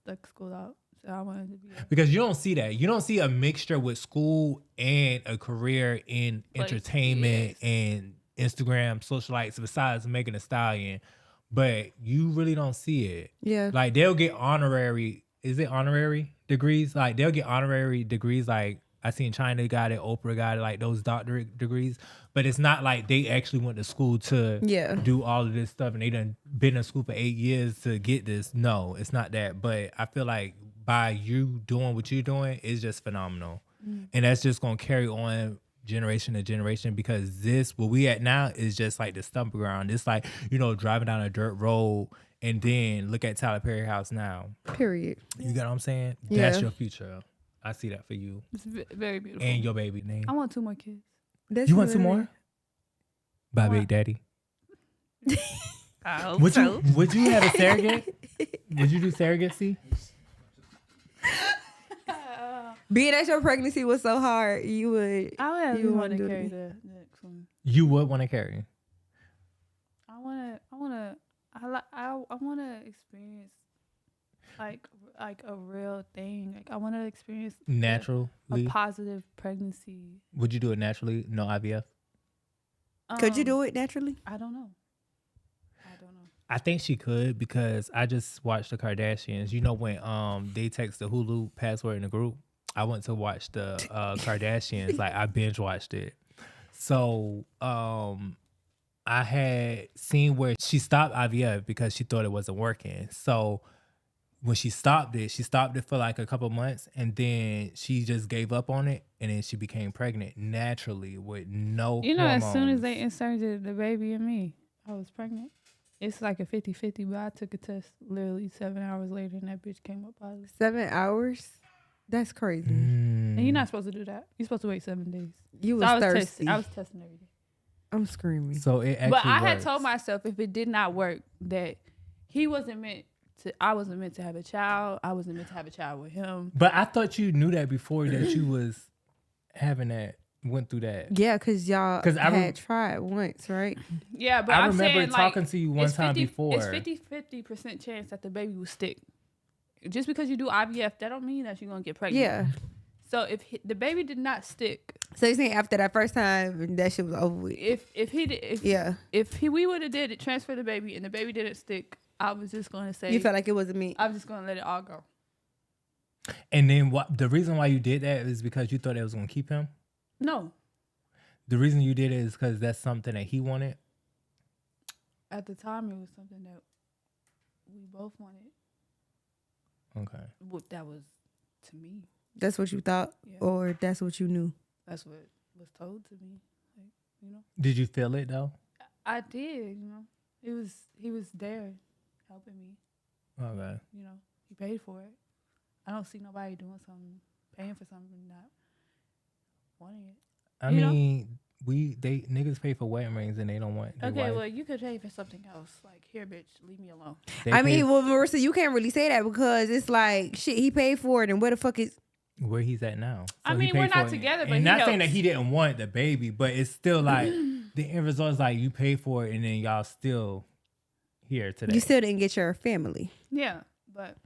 Speaker 2: stuck school out. So I wanted to be
Speaker 3: because you don't see that. You don't see a mixture with school and a career in entertainment and Instagram socialites besides Megan Thee Stallion. But you really don't see it.
Speaker 1: Yeah.
Speaker 3: Like they'll get honorary. Is it honorary degrees? Like they'll get honorary degrees. Like I seen China got it, Oprah got it, like those doctorate degrees. But it's not like they actually went to school to do all of this stuff and they done been in school for 8 years to get this. No, it's not that. But I feel like by you doing what you're doing, it's just phenomenal. And that's just gonna carry on generation to generation because this, where we at now, is just like the stumping ground. It's like, you know, driving down a dirt road and then look at Tyler Perry house now.
Speaker 1: Period.
Speaker 3: You get what I'm saying?
Speaker 1: Yeah.
Speaker 3: That's your future. I see that for you.
Speaker 2: It's very beautiful.
Speaker 3: And your baby name.
Speaker 2: I want 2 more kids.
Speaker 3: You want 2 more? By Big Daddy.
Speaker 2: I hope
Speaker 3: Would
Speaker 2: so.
Speaker 3: Would you have a surrogate? Would you do surrogacy?
Speaker 1: Being that your pregnancy was so hard, you would.
Speaker 2: I would want to carry the next one.
Speaker 3: You would want to carry.
Speaker 2: I want to experience like a real thing. Like I want to experience
Speaker 3: naturally
Speaker 2: a positive pregnancy.
Speaker 3: Would you do it naturally? No IVF.
Speaker 1: Could you do it naturally?
Speaker 2: I don't know.
Speaker 3: I think she could because I just watched the Kardashians. You know when they text the Hulu password in the group. I went to watch the Kardashians. Like I binge watched it. So I had seen where she stopped IVF because she thought it wasn't working. So when she stopped it for like a couple months and then she just gave up on it and then she became pregnant naturally with no hormones.
Speaker 2: As soon as they inserted the baby in me, I was pregnant. It's like a 50-50, but I took a test literally 7 hours later and that bitch came up positive.
Speaker 1: 7 hours? That's crazy.
Speaker 2: And you're not supposed to do that. You're supposed to wait 7 days.
Speaker 1: You was thirsty.
Speaker 2: I was testing every day.
Speaker 1: I'm screaming.
Speaker 3: So it actually
Speaker 2: But I
Speaker 3: works.
Speaker 2: had told myself if it did not work that I wasn't meant to have a child. I wasn't meant to have a child with him.
Speaker 3: But I thought you knew that before that you was went through that.
Speaker 1: Yeah, because y'all had tried once, right?
Speaker 2: Yeah, but
Speaker 3: I
Speaker 2: I'm
Speaker 3: remember
Speaker 2: saying,
Speaker 3: talking to you one time before.
Speaker 2: It's 50% chance that the baby will stick. Just because you do IVF, that don't mean that you're going to get pregnant.
Speaker 1: Yeah.
Speaker 2: So if the baby did not stick.
Speaker 1: So you're saying after that first time, that shit was over with? If
Speaker 2: we would have did it, transfer the baby, and the baby didn't stick, I was just going to say.
Speaker 1: You felt like it wasn't me?
Speaker 2: I was just going to let it all go.
Speaker 3: And then the reason why you did that is because you thought it was going to keep him?
Speaker 2: No.
Speaker 3: The reason you did it is because that's something that he wanted?
Speaker 2: At the time, it was something that we both wanted.
Speaker 3: Okay.
Speaker 2: What that was to me.
Speaker 1: That's what you thought? Yeah. Or that's what you knew?
Speaker 2: That's what was told to me. Like,
Speaker 3: Did you feel it, though?
Speaker 2: I did, He was there helping me.
Speaker 3: Okay.
Speaker 2: He paid for it. I don't see nobody doing something, paying for something, not wanting it.
Speaker 3: I mean, niggas pay for wedding rings and they don't want their wife.
Speaker 2: Well, you could pay for something else. Like, here, bitch, leave me alone.
Speaker 1: Marissa, you can't really say that because it's like, shit, he paid for it, and where the fuck is...
Speaker 3: Where he's at now. So
Speaker 2: we're not together, but
Speaker 3: and
Speaker 2: he
Speaker 3: not
Speaker 2: helps.
Speaker 3: saying that he didn't want the baby, but it's still like, the end result is like, you pay for it and then y'all still here today.
Speaker 1: You still didn't get your family.
Speaker 2: Yeah, but...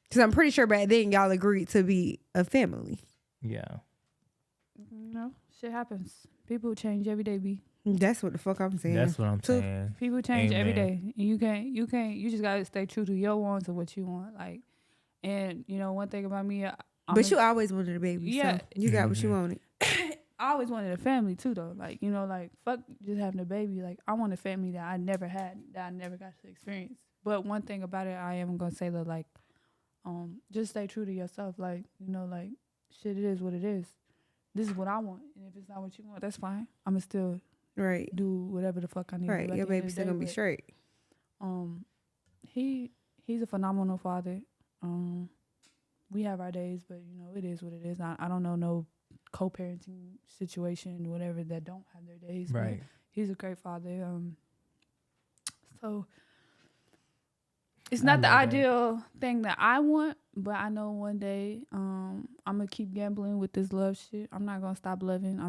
Speaker 1: Because I'm pretty sure back then y'all agreed to be a family.
Speaker 3: Yeah.
Speaker 2: Shit happens. People change every day, B.
Speaker 1: That's what the fuck I'm saying.
Speaker 3: That's what I'm saying.
Speaker 2: People change every
Speaker 3: Amen.
Speaker 2: day. And you just gotta stay true to your wants and what you want. Like, and you know, one thing about me,
Speaker 1: But you always wanted a baby.
Speaker 2: Yeah.
Speaker 1: So you got what you wanted.
Speaker 2: I always wanted a family too, though. Like, you know, like fuck just having a baby. Like, I want a family that I never had, that I never got to experience. But one thing about it, I am gonna say that, like, just stay true to yourself. Like, you know, like, shit, it is what it is. This is what I want, and if it's not what you want, that's fine. I'ma still do whatever the fuck I need.
Speaker 1: Right,
Speaker 2: to do.
Speaker 1: your baby's still gonna be straight.
Speaker 2: He's a phenomenal father. We have our days, but you know, it is what it is. I don't know no co-parenting situation, whatever, that don't have their days.
Speaker 3: Right.
Speaker 2: But he's a great father. So it's not the ideal thing that I want, but I know one day I'm gonna keep gambling with this love shit. I'm not gonna stop loving.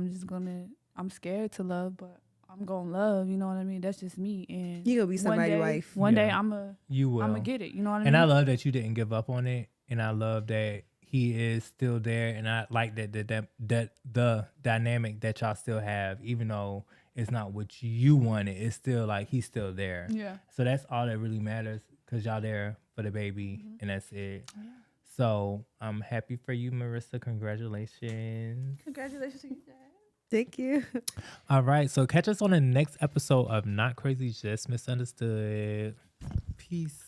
Speaker 2: I'm scared to love, but I'm gonna love. You know what I mean? That's just me. And
Speaker 1: You gonna be somebody's wife.
Speaker 2: One day
Speaker 3: You will.
Speaker 2: I'm gonna get it. You know what I mean?
Speaker 3: And I love that you didn't give up on it, and I love that he is still there, and I like that the dynamic that y'all still have, even though it's not what you wanted. It's still like he's still there.
Speaker 2: Yeah.
Speaker 3: So that's all that really matters, because y'all there for the baby, and that's it. Yeah. So I'm happy for you, Marissa. Congratulations.
Speaker 2: Congratulations to you, Dad.
Speaker 1: Thank you.
Speaker 3: All right. So catch us on the next episode of Not Crazy, Just Misunderstood. Peace.